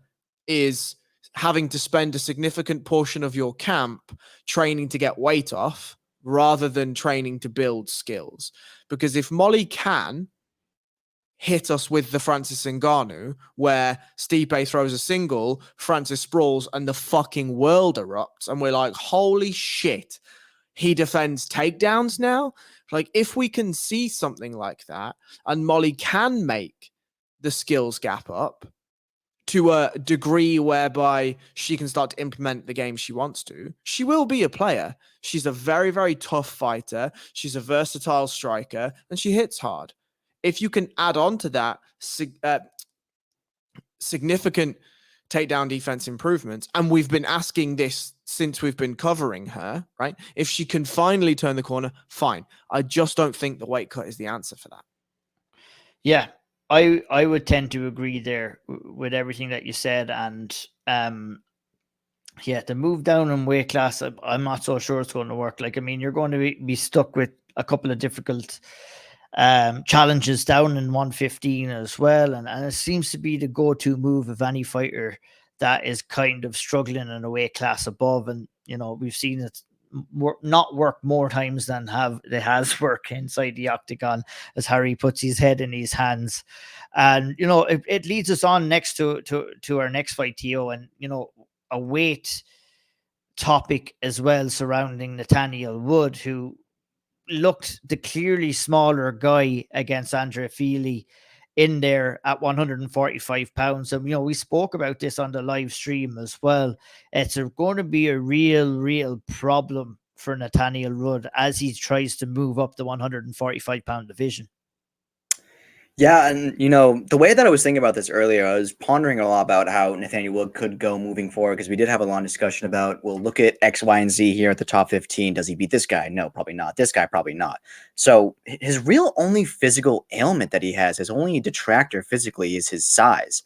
is having to spend a significant portion of your camp training to get weight off rather than training to build skills. Because if Molly can hit us with the Francis Ngannou, where Stipe throws a single, Francis sprawls, and the fucking world erupts, and we're like, holy shit, he defends takedowns now? Like, if we can see something like that, and Molly can make the skills gap up to a degree whereby she can start to implement the game she wants to, she will be a player. She's a very, very tough fighter. She's a versatile striker, and she hits hard. If you can add on to that significant takedown defense improvements, and we've been asking this since we've been covering her, right? If she can finally turn the corner, fine. I just don't think the weight cut is the answer for that. Yeah, I would tend to agree there with everything that you said, and yeah, the move down in weight class, I'm not so sure it's going to work. Like, I mean, you're going to be stuck with a couple of difficult challenges down in 115 as well, and it seems to be the go-to move of any fighter that is kind of struggling in a weight class above. And we've seen it not work more times than it has worked inside the octagon, as Harry puts his head in his hands. And it leads us on next to our next fight, Theo, and a weight topic as well surrounding Nathaniel Wood, who looked the clearly smaller guy against Andre Fili in there at 145 pounds. And we spoke about this on the live stream as well. It's going to be a real problem for Nathaniel Wood as he tries to move up the 145 pound division. Yeah, and the way that I was thinking about this earlier, I was pondering a lot about how Nathaniel Wood could go moving forward, because we did have a long discussion about, well, look at X, Y, and Z here at the top 15. Does he beat this guy? No, probably not. This guy, probably not. So his real only physical ailment that he has, his only detractor physically, is his size.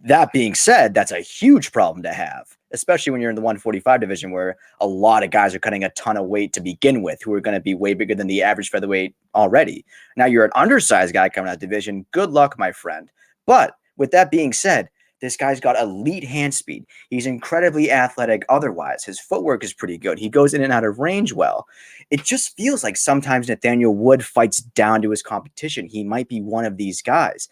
That being said, that's a huge problem to have, especially when you're in the 145 division, where a lot of guys are cutting a ton of weight to begin with, who are going to be way bigger than the average featherweight already. Now you're an undersized guy coming out of that division. Good luck, my friend. But with that being said, this guy's got elite hand speed. He's incredibly athletic otherwise. His footwork is pretty good. He goes in and out of range well. It just feels like sometimes Nathaniel Wood fights down to his competition. He might be one of these guys.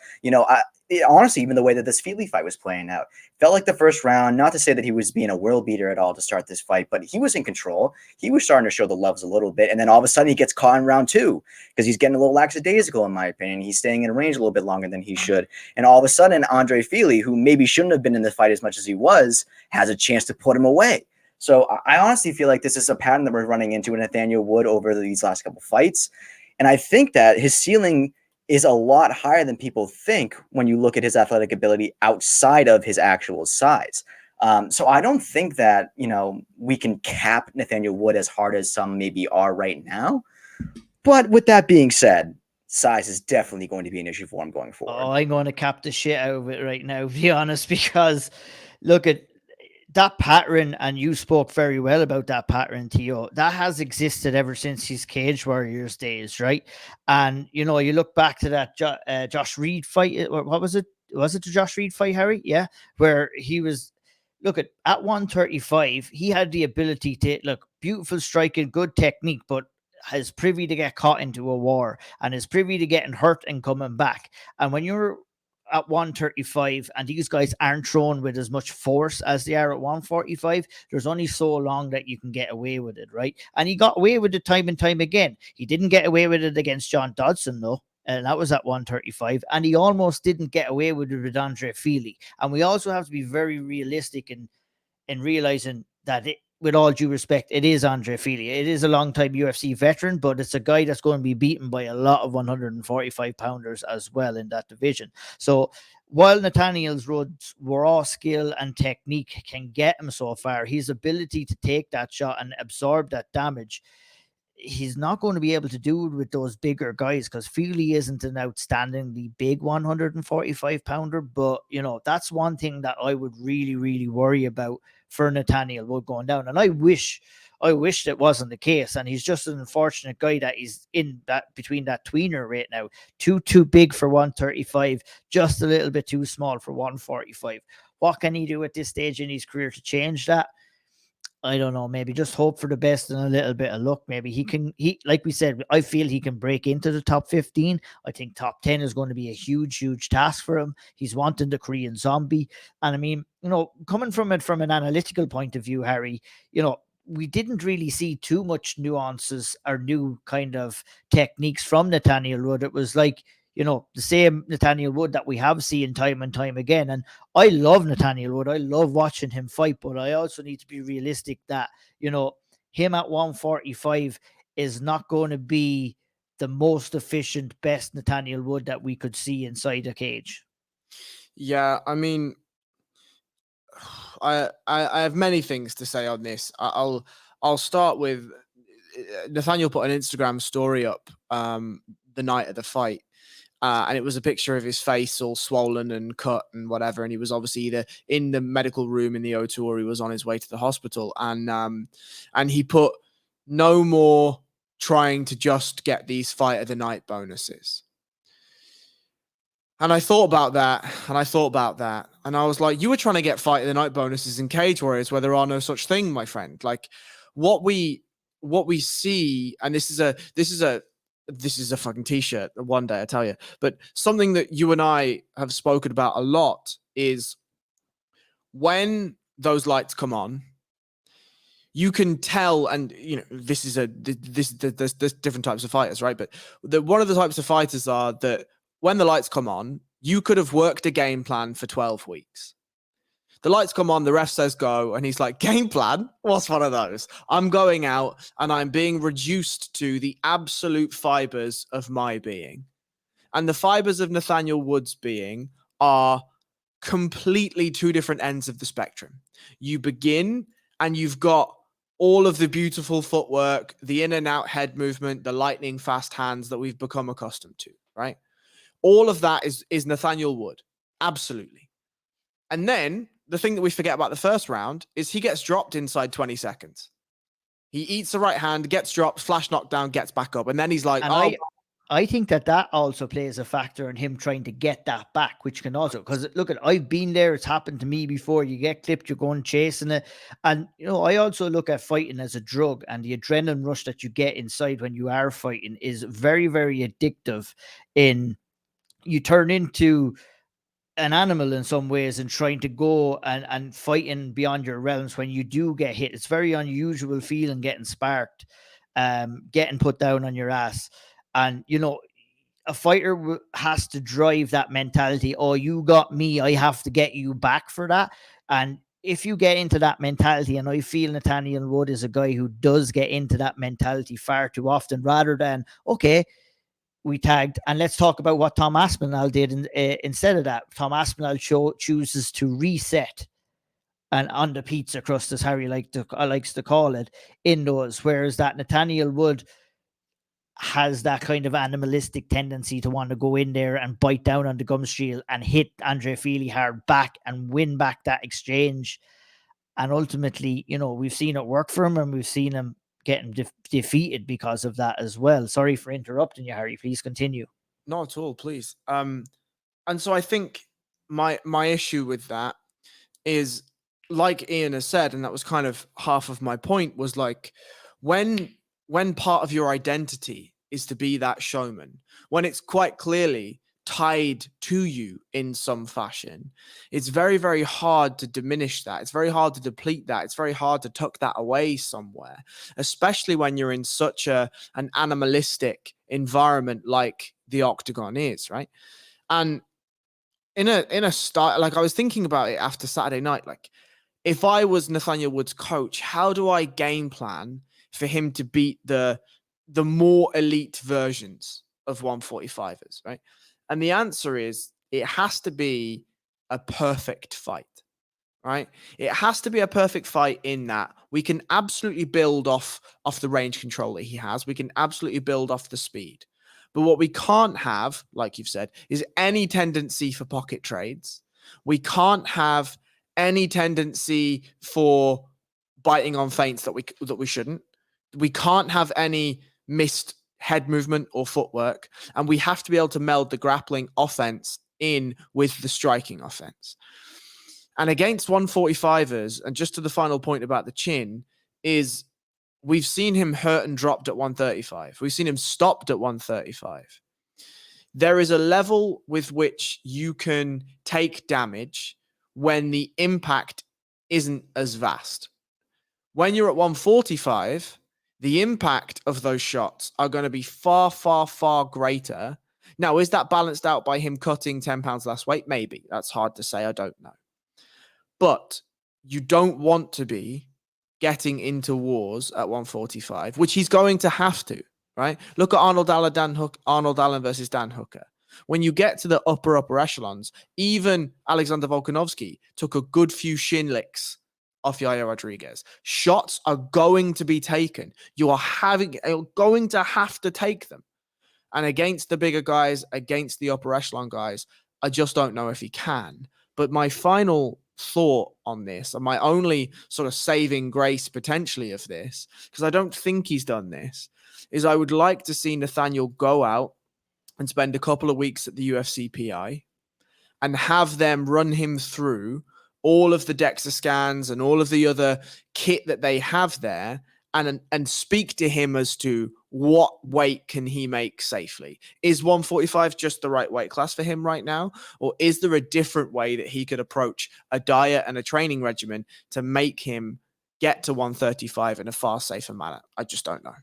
Honestly, even the way that this Fili fight was playing out, felt like the first round, not to say that he was being a world beater at all to start this fight, but he was in control. He was starting to show the levels a little bit. And then all of a sudden he gets caught in round 2 because he's getting a little lackadaisical, in my opinion. He's staying in range a little bit longer than he should. And all of a sudden, Andre Fili, who maybe shouldn't have been in the fight as much as he was, has a chance to put him away. So I honestly feel like this is a pattern that we're running into in Nathaniel Wood over these last couple fights. And I think that his ceiling is a lot higher than people think when you look at his athletic ability outside of his actual size. So I don't think that, we can cap Nathaniel Wood as hard as some maybe are right now. But with that being said, size is definitely going to be an issue for him going forward. Oh, I'm going to cap the shit out of it right now, to be honest, because look at that pattern, and you spoke very well about that pattern, Theo. That has existed ever since his Cage Warriors days, right? And you look back to that Josh Reed fight. What was it? Was it the Josh Reed fight, Harry? Yeah, where he was. Look at 135. He had the ability to beautiful striking, good technique, but is privy to get caught into a war and is privy to getting hurt and coming back. And when you're at 135 and these guys aren't thrown with as much force as they are at 145, there's only so long that you can get away with it, right? And he got away with it time and time again. He didn't get away with it against John Dodson, though, and that was at 135, and he almost didn't get away with it with Andre Fili. And we also have to be very realistic in realizing that with all due respect, it is Andre Fili. It is a long-time UFC veteran, but it's a guy that's going to be beaten by a lot of 145 pounders as well in that division. So while Nathaniel's roads raw skill and technique can get him so far, his ability to take that shot and absorb that damage, he's not going to be able to do it with those bigger guys, because Fili isn't an outstandingly big 145 pounder. But that's one thing that I would really worry about for Nathaniel Wood going down. And I wish that wasn't the case. And he's just an unfortunate guy that he's in that between that tweener right now. Too big for 135, just a little bit too small for 145. What can he do at this stage in his career to change that? I don't know. Maybe just hope for the best and a little bit of luck. Maybe he like we said, I feel he can break into the top 15. I think top 10 is going to be a huge task for him. He's wanting the Korean Zombie. And I mean, coming from it from an analytical point of view, Harry, we didn't really see too much nuances or new kind of techniques from Nathaniel Wood. It was like, the same Nathaniel Wood that we have seen time and time again. And I love Nathaniel Wood. I love watching him fight, but I also need to be realistic that, him at 145 is not going to be the most efficient, best Nathaniel Wood that we could see inside a cage. Yeah, I mean, I have many things to say on this. I'll start with Nathaniel put an Instagram story up the night of the fight. And it was a picture of his face all swollen and cut and whatever. And he was obviously either in the medical room in the O2 or he was on his way to the hospital. And he put no more trying to just get these fight of the night bonuses. And I thought about that, and I was like, you were trying to get fight of the night bonuses in Cage Warriors where there are no such thing, my friend. Like what we see, and this is a fucking t-shirt one day, I tell you. But something that you and I have spoken about a lot is when those lights come on, you can tell, and you know, there's different types of fighters, right? But one of the types of fighters are that when the lights come on, you could have worked a game plan for 12 weeks. The lights come on, the ref says go, and he's like, game plan? What's one of those? I'm going out and I'm being reduced to the absolute fibers of my being. And the fibers of Nathaniel Wood's being are completely two different ends of the spectrum. You begin and you've got all of the beautiful footwork, the in and out head movement, the lightning fast hands that we've become accustomed to, right? All of that is Nathaniel Wood. Absolutely. And then the thing that we forget about the first round is he gets dropped inside 20 seconds. He eats the right hand, gets dropped, flash knockdown, gets back up. And then he's like, and I think that also plays a factor in him trying to get that back, which can also, because look at, I've been there. It's happened to me before. You get clipped, you're going chasing it. And, you know, I also look at fighting as a drug, and the adrenaline rush that you get inside when you are fighting is very, very addictive. You turn into an animal in some ways and trying to go and fighting beyond your realms when you do get hit. It's very unusual feeling getting sparked, getting put down on your ass. And, you know, a fighter has to drive that mentality. Oh, you got me, I have to get you back for that. And if you get into that mentality, and I feel Nathaniel Wood is a guy who does get into that mentality far too often, rather than, okay, we tagged, and let's talk about what Tom Aspinall did instead of that. Tom Aspinall chooses to reset and on the pizza crust, as Harry likes to call it, in those, whereas that Nathaniel Wood has that kind of animalistic tendency to want to go in there and bite down on the gum shield and hit Andre Fili hard back and win back that exchange. And ultimately, you know, we've seen it work for him, and we've seen him getting defeated because of that as well. Sorry for interrupting you, Harry. Please continue. Not at all, please. And so I think my issue with that is, like Ian has said, and that was kind of half of my point, was like when part of your identity is to be that showman, when it's quite clearly tied to you in some fashion, it's very, very hard to diminish that. It's very hard to deplete that. It's very hard to tuck that away somewhere, especially when you're in such an animalistic environment like the octagon is, right? And in a style, like I was thinking about it after Saturday night, like if I was Nathaniel Wood's coach, how do I game plan for him to beat the more elite versions of 145ers, right? And the answer is, it has to be a perfect fight, right? It has to be a perfect fight in that we can absolutely build off the range control that he has. We can absolutely build off the speed. But what we can't have, like you've said, is any tendency for pocket trades. We can't have any tendency for biting on feints that we shouldn't. We can't have any missed head movement or footwork, and we have to be able to meld the grappling offense in with the striking offense. And against 145ers, and just to the final point about the chin, is we've seen him hurt and dropped at 135. We've seen him stopped at 135. There is a level with which you can take damage when the impact isn't as vast. When you're at 145, the impact of those shots are going to be far, far, far greater. Now, is that balanced out by him cutting 10 pounds less weight? Maybe. That's hard to say. I don't know. But you don't want to be getting into wars at 145, which he's going to have to, right? Look at Arnold Allen versus Dan Hooker. When you get to the upper echelons, even Alexander Volkanovski took a good few shin licks off Yair Rodriguez. Shots are going to be taken. You're going to have to take them. And against the bigger guys, against the upper echelon guys, I just don't know if he can. But my final thought on this, and my only sort of saving grace potentially of this, because I don't think he's done this, is I would like to see Nathaniel go out and spend a couple of weeks at the UFC PI and have them run him through all of the DEXA scans and all of the other kit that they have there, and speak to him as to what weight can he make safely. Is 145 just the right weight class for him right now? Or is there a different way that he could approach a diet and a training regimen to make him get to 135 in a far safer manner? I just don't know.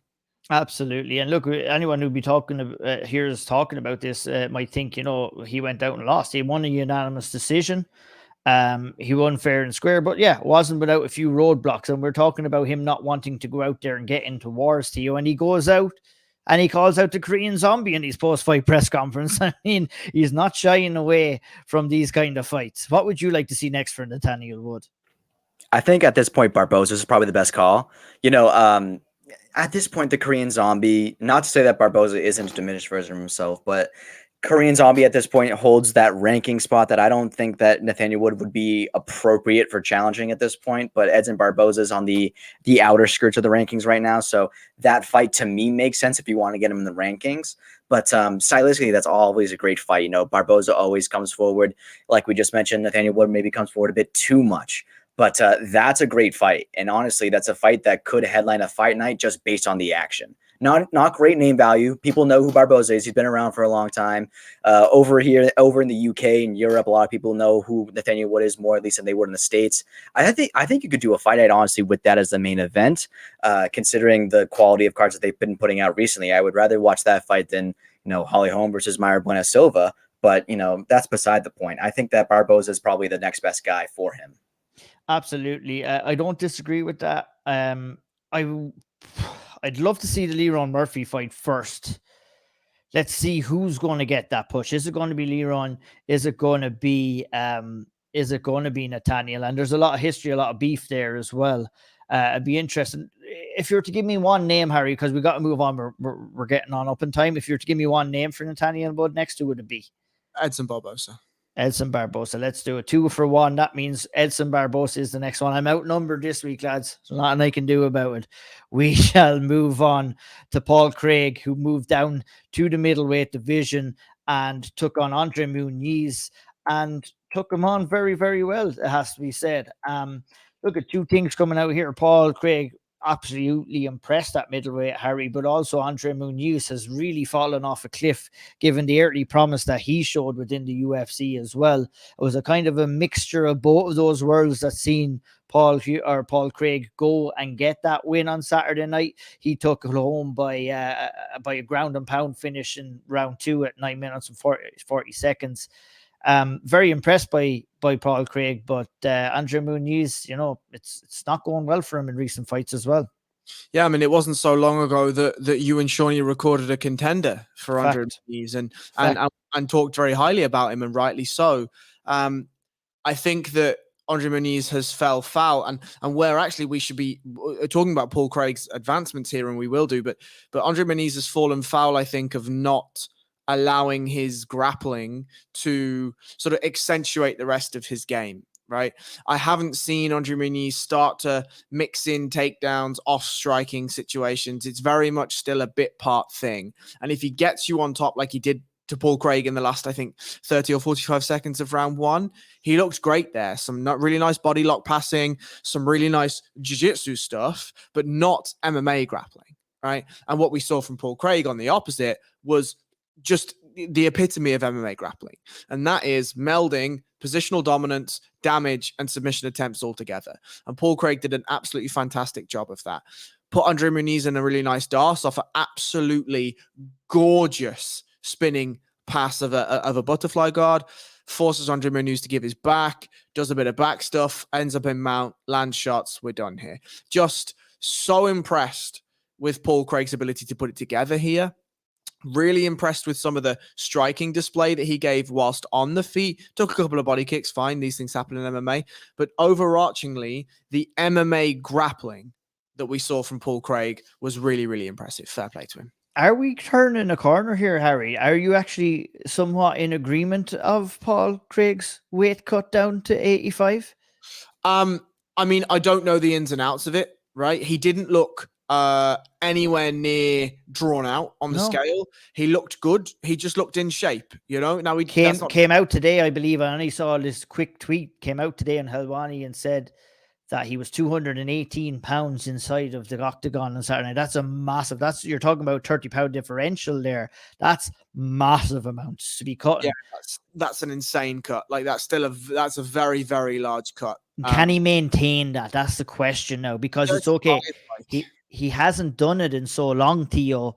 Absolutely. And look, anyone who'd be talking here's talking about this might think, he went out and lost. He won a unanimous decision. He won fair and square, but yeah, wasn't without a few roadblocks. And we're talking about him not wanting to go out there and get into wars, Theo. And he goes out and he calls out the Korean Zombie in his post-fight press conference. I mean, he's not shying away from these kind of fights. What would you like to see next for Nathaniel Wood? I think at this point, Barboza is probably the best call. At this point, the Korean Zombie, not to say that Barboza isn't a diminished version of himself, but Korean Zombie at this point holds that ranking spot that I don't think that Nathaniel Wood would be appropriate for challenging at this point. But Edson Barboza is on the outer skirts of the rankings right now. So that fight to me makes sense if you want to get him in the rankings. But stylistically, that's always a great fight. Barboza always comes forward. Like we just mentioned, Nathaniel Wood maybe comes forward a bit too much. But that's a great fight. And honestly, that's a fight that could headline a fight night just based on the action. Not great name value. People know who Barboza is. He's been around for a long time. Over in the UK and Europe, a lot of people know who Nathaniel Wood is more, at least, than they would in the States. I think you could do a fight night, honestly, with that as the main event, considering the quality of cards that they've been putting out recently. I would rather watch that fight than, Holly Holm versus Mayra Buena Silva. But, that's beside the point. I think that Barboza is probably the next best guy for him. Absolutely. I don't disagree with that. I'd love to see the Lerone Murphy fight first. Let's see who's going to get that push. Is it going to be Lerone? Is it going to be Nathaniel? And there's a lot of history, a lot of beef there as well. It'd be interesting. If you were to give me one name, Harry, because we got to move on. We're getting on up in time. If you were to give me one name for Nathaniel Wood next, who would it be? Edson Barboza. Edson Barboza. Let's do it. 2 for 1. That means Edson Barboza is the next one. I'm outnumbered this week, lads. There's nothing I can do about it. We shall move on to Paul Craig, who moved down to the middleweight division and took on Andre Muniz and took him on very, very well, it has to be said. Look at 2 things coming out here. Paul Craig absolutely impressed at middleweight, Harry, but also Andre Muniz has really fallen off a cliff given the early promise that he showed within the UFC as well. It was a kind of a mixture of both of those worlds that seen Paul Craig go and get that win on Saturday night. He took it home by a ground and pound finish in round 2 at 9 minutes and 40 seconds. Very impressed by Paul Craig, but Andre Muniz, it's not going well for him in recent fights as well. Yeah, I mean, it wasn't so long ago that you and Shawnee recorded a contender for Andre Muniz and talked very highly about him, and rightly so. I think that Andre Muniz has fell foul, and where actually we should be talking about Paul Craig's advancements here, and we will do, but Andre Muniz has fallen foul, I think, of not allowing his grappling to sort of accentuate the rest of his game, right? I haven't seen Andre Muniz start to mix in takedowns, off-striking situations. It's very much still a bit part thing. And if he gets you on top like he did to Paul Craig in the last, I think, 30 or 45 seconds of round 1, he looked great there. Some really nice body lock passing, some really nice jiu-jitsu stuff, but not MMA grappling, right? And what we saw from Paul Craig on the opposite was just the epitome of MMA grappling. And that is melding positional dominance, damage, and submission attempts all together. And Paul Craig did an absolutely fantastic job of that. Put Andre Muniz in a really nice DARS off an absolutely gorgeous spinning pass of a butterfly guard, forces Andre Muniz to give his back, does a bit of back stuff, ends up in mount, lands shots. We're done here. Just so impressed with Paul Craig's ability to put it together here. Really impressed with some of the striking display that he gave whilst on the feet. Took a couple of body kicks, fine. These things happen in MMA. But overarchingly, the MMA grappling that we saw from Paul Craig was really, really impressive. Fair play to him. Are we turning a corner here, Harry? Are you actually somewhat in agreement of Paul Craig's weight cut down to 85? I mean, I don't know the ins and outs of it, right? He didn't look anywhere near drawn out on the scale. He looked good. He just looked in shape, you know. Now he came out today, I believe. I only saw this quick tweet came out today on Helwani and said that he was 218 pounds inside of the octagon on Saturday. That's a massive. You're talking about 30-pound differential there. That's massive amounts to be cutting. Yeah, that's an insane cut. Like that's a very, very large cut. Can he maintain that? That's the question now, because it's okay. He hasn't done it in so long, Theo.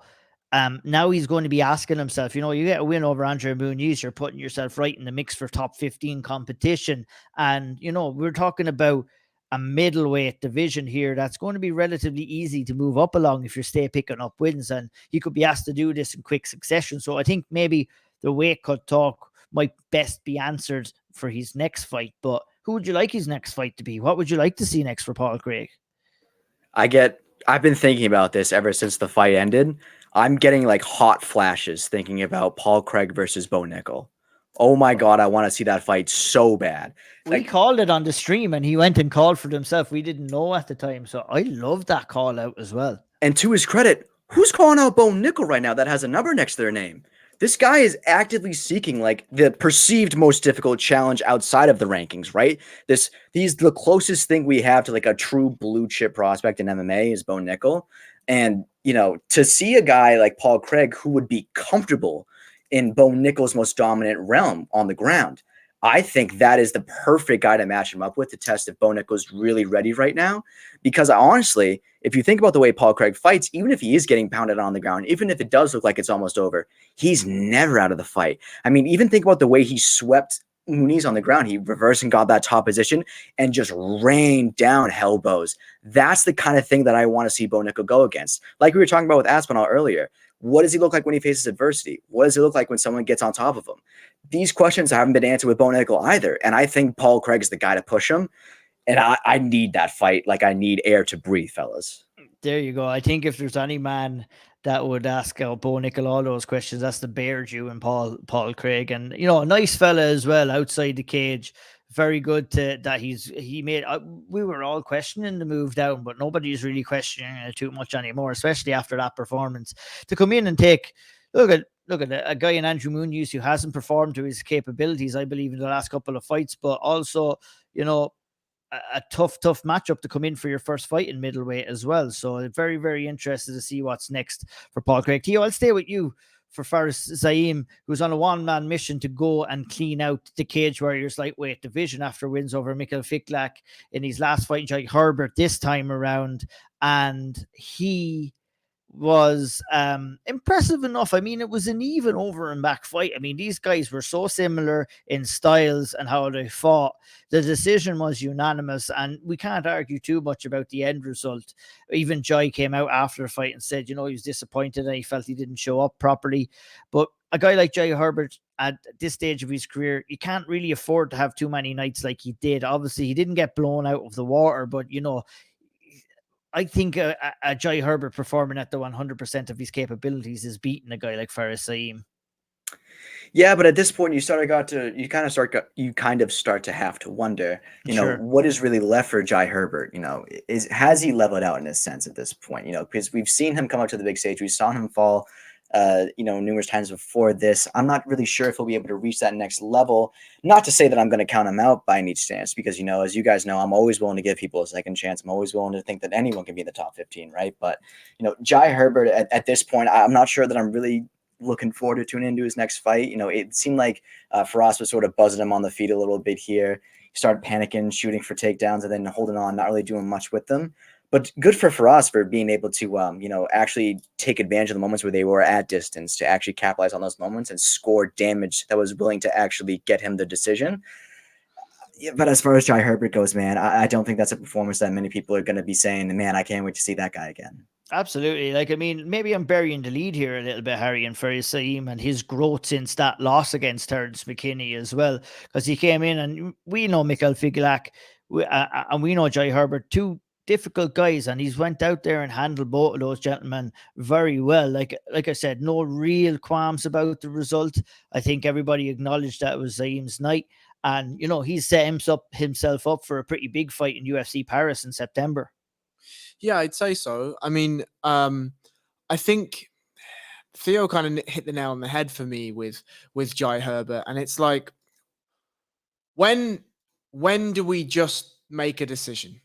Now he's going to be asking himself, you get a win over Andre Muniz, you're putting yourself right in the mix for top 15 competition. And, we're talking about a middleweight division here that's going to be relatively easy to move up along if you stay picking up wins. And he could be asked to do this in quick succession. So I think maybe the weight cut talk might best be answered for his next fight. But who would you like his next fight to be? What would you like to see next for Paul Craig? I've been thinking about this ever since the fight ended. I'm getting like hot flashes thinking about Paul Craig versus Bo Nickel. Oh my God, I want to see that fight so bad. We called it on the stream and he went and called for it himself. We didn't know at the time. So I love that call out as well. And to his credit, who's calling out Bo Nickel right now that has a number next to their name? This guy is actively seeking like the perceived most difficult challenge outside of the rankings, right? He's the closest thing we have to like a true blue chip prospect in MMA is Bo Nickel. And, to see a guy like Paul Craig who would be comfortable in Bo Nickel's most dominant realm on the ground, I think that is the perfect guy to match him up with to test if Bo Nickel's really ready right now. Because honestly, if you think about the way Paul Craig fights, even if he is getting pounded on the ground, even if it does look like it's almost over, he's never out of the fight. I mean, even think about the way he swept Muniz on the ground. He reversed and got that top position and just rained down elbows. That's the kind of thing that I want to see Bo Nickel go against. Like we were talking about with Aspinall earlier. What does he look like when he faces adversity? What does he look like when someone gets on top of him? These questions haven't been answered with Bo Nickel either. And I think Paul Craig is the guy to push him. And I need that fight like I need air to breathe, fellas. There you go. I think if there's any man that would ask Bo Nickel all those questions, that's the Bear Jew and Paul Craig. And, a nice fella as well outside the cage. Very good that he made. We were all questioning the move down, but nobody's really questioning it too much anymore, especially after that performance. To come in and look at a guy in Andrew Muniz who hasn't performed to his capabilities, I believe, in the last couple of fights, but also, a tough matchup to come in for your first fight in middleweight as well. So very, very interested to see what's next for Paul Craig. Theo, I'll stay with you for Faris Ziam, who's on a one-man mission to go and clean out the Cage Warriors lightweight division after wins over Mikkel Fiklak in his last fight, Jake Herbert this time around. And he was impressive enough. I mean, it was an even over and back fight. I mean, these guys were so similar in styles and how they fought. The decision was unanimous, and we can't argue too much about the end result. Even Jai came out after the fight and said, he was disappointed and he felt he didn't show up properly. But a guy like Jai Herbert at this stage of his career, he can't really afford to have too many nights like he did. Obviously, he didn't get blown out of the water, but I think a Jai Herbert performing at the 100% of his capabilities is beating a guy like Faris Ziam. Yeah, but at this point, you kind of start to have to wonder, what is really left for Jai Herbert? Has he leveled out in a sense at this point? Because we've seen him come up to the big stage, we saw him fall, numerous times before this. I'm not really sure if he'll be able to reach that next level. Not to say that I'm going to count him out by any chance, because, as you guys know, I'm always willing to give people a second chance. I'm always willing to think that anyone can be in the top 15, right? But, Jai Herbert at this point, I'm not sure that I'm really looking forward to tuning into his next fight. It seemed like Faraz was sort of buzzing him on the feet a little bit here. He started panicking, shooting for takedowns, and then holding on, not really doing much with them. But good for Faraz for being able to, actually take advantage of the moments where they were at distance, to actually capitalize on those moments and score damage that was willing to actually get him the decision. Yeah, but as far as Jai Herbert goes, man, I don't think that's a performance that many people are going to be saying, man, I can't wait to see that guy again. Absolutely. Like, I mean, maybe I'm burying the lead here a little bit, Harry, and for Ziam and his growth since that loss against Terence McKinney as well, because he came in, and we know Mikael Figelak, and we know Jai Herbert, two difficult guys, and he's went out there and handled both of those gentlemen very well. Like I said, no real qualms about the result. I think everybody acknowledged that it was Ziam's night, and he's set himself up for a pretty big fight in UFC Paris in September. Yeah, I'd say so. I mean, I think Theo kind of hit the nail on the head for me with Jai Herbert, and it's like, when do we just make a decision?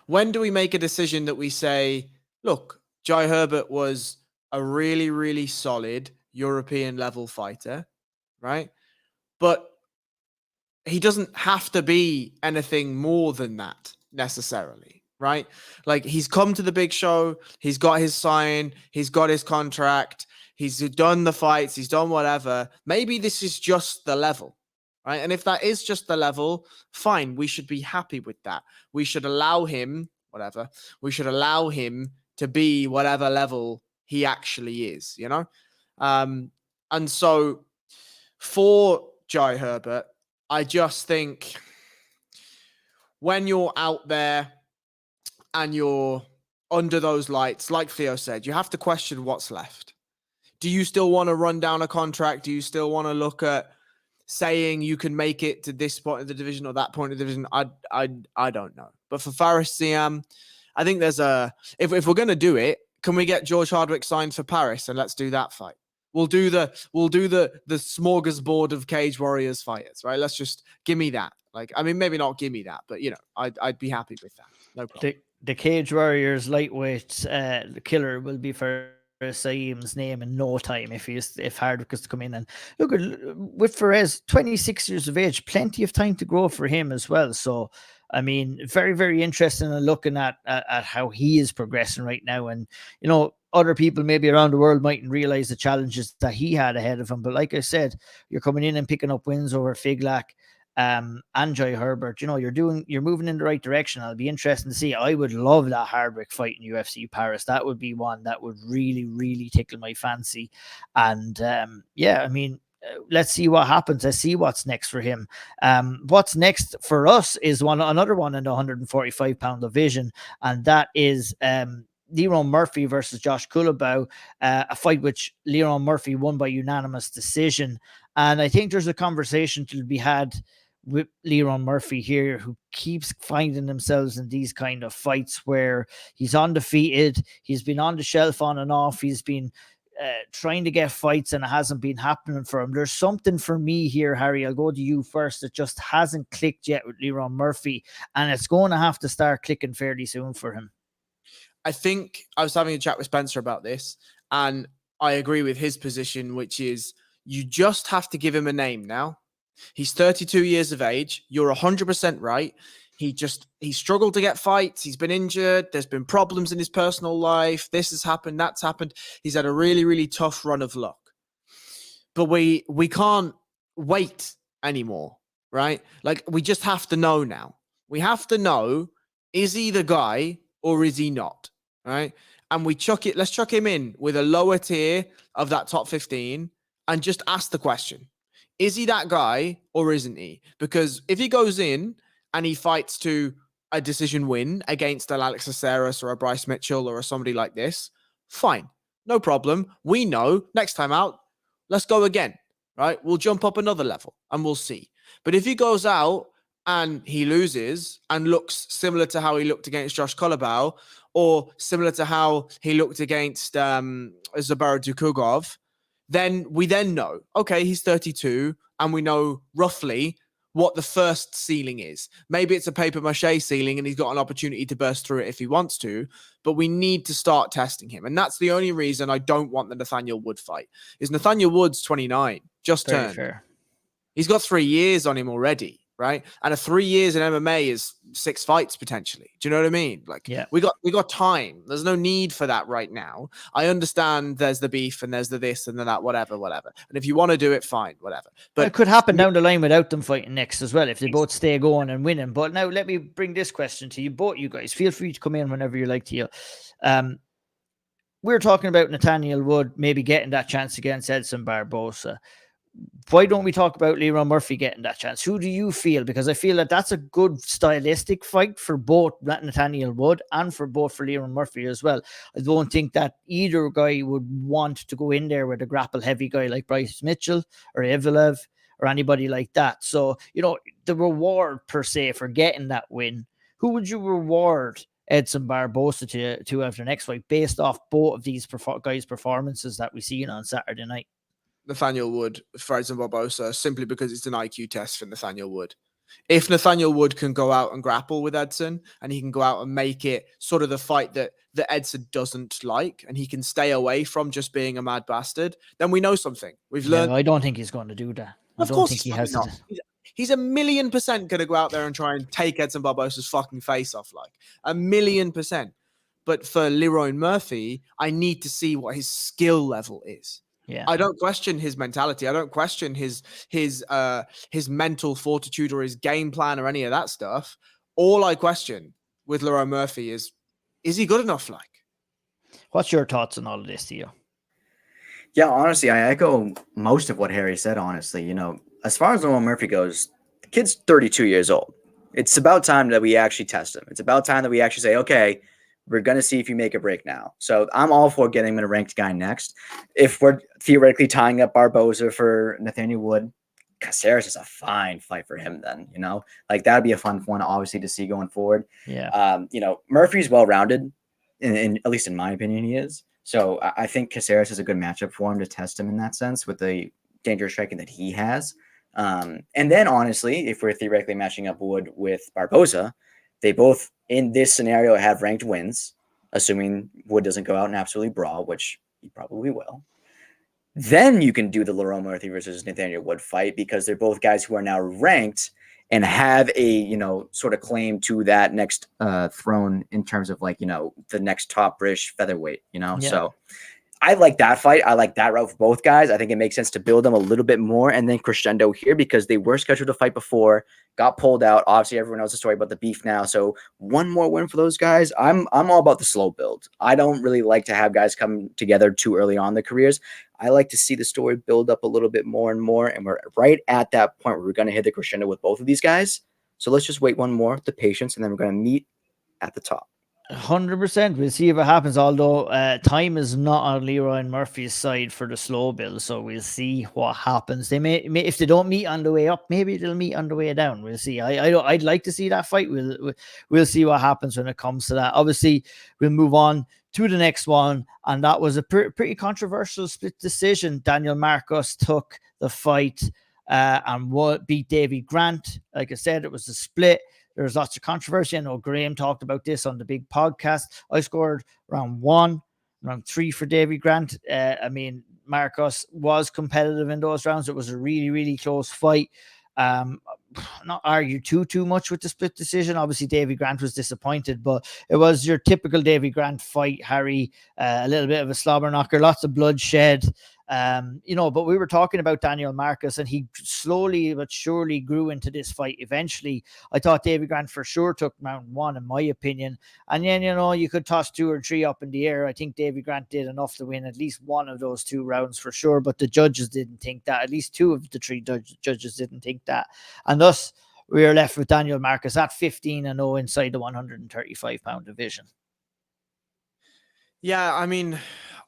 When do we make a decision that we say, look, Jai Herbert was a really, really solid European level fighter, right? But he doesn't have to be anything more than that necessarily, right? Like, he's come to the big show, he's got his sign, he's got his contract, he's done the fights, he's done whatever. Maybe this is just the level, right? And if that is just the level, fine, we should be happy with that. We should allow him, we should allow him to be whatever level he actually is, And so for Jai Herbert, I just think when you're out there and you're under those lights, like Theo said, you have to question what's left. Do you still want to run down a contract? Do you still want to look at saying you can make it to this point of the division or that point of the division? I don't know. But for Faris Ziam, I think there's if we're going to do it, can we get George Hardwick signed for Paris, and let's do that fight? We'll do the smorgasbord of Cage Warriors fighters, right? Let's just give me that. Like, I mean, maybe not give me that, but I'd be happy with that. No problem. The Cage Warriors lightweight killer will be for Ziam's name in no time if Hardwick is to come in. And look at with Fares, 26 years of age, plenty of time to grow for him as well. So I mean, very, very interesting in looking at how he is progressing right now. And other people maybe around the world mightn't realize the challenges that he had ahead of him. But like I said, you're coming in and picking up wins over Figelak and Jai Herbert. You're moving in the right direction. It'll be interesting to see. I would love that Hardwick fight in UFC Paris. That would be one that would really, really tickle my fancy. And yeah, I mean, let's see what happens. Let's see what's next for him. What's next for us is another one in the 145-pound division, and that is Lerone Murphy versus Josh Culibao, a fight which Lerone Murphy won by unanimous decision. And I think there's a conversation to be had with Lerone Murphy here, who keeps finding themselves in these kind of fights where he's undefeated. He's been on the shelf on and off. He's been trying to get fights, and it hasn't been happening for him. There's something for me here, Harry. I'll go to you first. It just hasn't clicked yet with Lerone Murphy, and it's going to have to start clicking fairly soon for him. I think I was having a chat with Spencer about this, and I agree with his position, which is you just have to give him a name now. He's 32 years of age. You're 100% right. He struggled to get fights. He's been injured. There's been problems in his personal life. This has happened. That's happened. He's had a really, really tough run of luck. But we can't wait anymore, right? Like, we just have to know now. We have to know, is he the guy or is he not, right? And let's chuck him in with a lower tier of that top 15 and just ask the question. Is he that guy or isn't he? Because if he goes in and he fights to a decision win against an Alex Aceras or a Bryce Mitchell or somebody like this, fine. No problem. We know next time out, let's go again, right? We'll jump up another level and we'll see. But if he goes out and he loses and looks similar to how he looked against Josh Culibao or similar to how he looked against Zabara Dukugov, then we know, okay, he's 32 and we know roughly what the first ceiling is. Maybe it's a paper mache ceiling and he's got an opportunity to burst through it if he wants to, but we need to start testing him. And that's the only reason I don't want the Nathaniel Wood fight. Is Nathaniel Wood's 29, just Very turned. fair. He's got 3 years on him already. right? And a 3 years in MMA is 6 fights potentially. Do you know what I mean? Like, Yeah. we got time. There's no need for that right now. I understand there's the beef and there's the this and the that, whatever. And if you want to do it, fine, whatever. But it could happen down the line without them fighting next as well, if they both stay going and winning. But now let me bring this question to you, both you guys. Feel free to come in whenever you like to. We're talking about Nathaniel Wood maybe getting that chance against Edson Barbosa. Why don't we talk about Lerone Murphy getting that chance? Who do you feel? Because I feel that that's a good stylistic fight for both Nathaniel Wood and for Lerone Murphy as well. I don't think that either guy would want to go in there with a grapple heavy guy like Bryce Mitchell or Evelev or anybody like that. So, the reward per se for getting that win, who would you reward Edson Barbosa to have the next fight based off both of these guys' performances that we seen on Saturday night? Nathaniel Wood for Edson Barbosa, simply because it's an IQ test for Nathaniel Wood. If Nathaniel Wood can go out and grapple with Edson, and he can go out and make it sort of the fight that Edson doesn't like, and he can stay away from just being a mad bastard, then we know something. We've learned. I don't think he's going to do that. Of course he has not. He's 1,000,000% going to go out there and try and take Edson Barbosa's fucking face off, like 1,000,000%. But for Lerone Murphy, I need to see what his skill level is. Yeah, I don't question his mentality. I don't question his mental fortitude or his game plan or any of that stuff. All I question with Lerone Murphy is he good enough? Like, what's your thoughts on all of this, Theo? Yeah, honestly, I echo most of what Harry said. Honestly, as far as Lerone Murphy goes, the kid's 32 years old. It's about time that we actually test him. It's about time that we actually say, okay, we're going to see if you make a break now. So I'm all for getting him a ranked guy next. If we're theoretically tying up Barbosa for Nathaniel Wood, Caceres is a fine fight for him then, Like, that'd be a fun one, obviously, to see going forward. Yeah. Murphy's well-rounded, in at least in my opinion, he is. So I think Caceres is a good matchup for him to test him in that sense with the dangerous striking that he has. And then, honestly, if we're theoretically matching up Wood with Barbosa, they both, in this scenario, have ranked wins, assuming Wood doesn't go out and absolutely brawl, which he probably will. Then you can do the Lerone Murphy versus Nathaniel Wood fight, because they're both guys who are now ranked and have a, sort of claim to that next throne in terms of, like, the next top British featherweight, Yeah. So I like that fight. I like that route for both guys. I think it makes sense to build them a little bit more and then crescendo here, because they were scheduled to fight before, got pulled out. Obviously, everyone knows the story about the beef now. So one more win for those guys. I'm all about the slow build. I don't really like to have guys come together too early on in their careers. I like to see the story build up a little bit more and more. And we're right at that point where we're going to hit the crescendo with both of these guys. So let's just wait one more, the patience, and then we're going to meet at the top. 100%. We'll see if it happens. Although time is not on Lerone Murphy's side for the slow build, so we'll see what happens. They may if they don't meet on the way up, maybe they'll meet on the way down. We'll see. I'd like to see that fight. We'll see what happens when it comes to that. Obviously, we'll move on to the next one, and that was a pretty controversial split decision. Daniel Marcos took the fight and beat Davy Grant. Like I said, it was a split. There's lots of controversy. I know Graham talked about this on the big podcast. I scored round 1, round 3 for Davy Grant. Marcos was competitive in those rounds. It was a really, really close fight. Not argue too much with the split decision. Obviously, Davy Grant was disappointed, but it was your typical Davy Grant fight, Harry. A little bit of a slobber knocker, lots of bloodshed. But we were talking about Daniel Marcos, and he slowly but surely grew into this fight. Eventually, I thought Davy Grant for sure took round 1, in my opinion. And then, you could toss 2 or 3 up in the air. I think Davy Grant did enough to win at least one of those 2 rounds for sure. But the judges didn't think that. At least 2 of the 3 judges didn't think that. And thus, we are left with Daniel Marcos at 15-0 inside the 135-pound division. Yeah,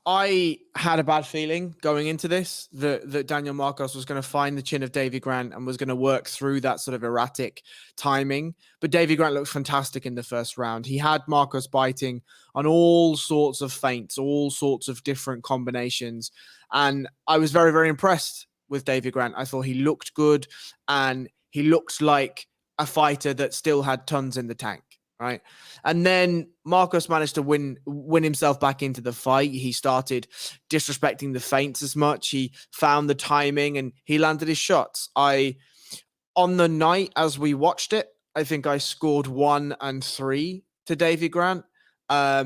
I had a bad feeling going into this that Daniel Marcos was going to find the chin of Davy Grant and was going to work through that sort of erratic timing. But Davy Grant looked fantastic in the first round. He had Marcos biting on all sorts of feints, all sorts of different combinations. And I was very, very impressed with Davy Grant. I thought he looked good, and he looked like a fighter that still had tons in the tank. Right. And then Marcos managed to win himself back into the fight. He started disrespecting the feints as much. He found the timing and he landed his shots. I on the night as we watched it, I think I scored 1 and 3 to Davy Grant. I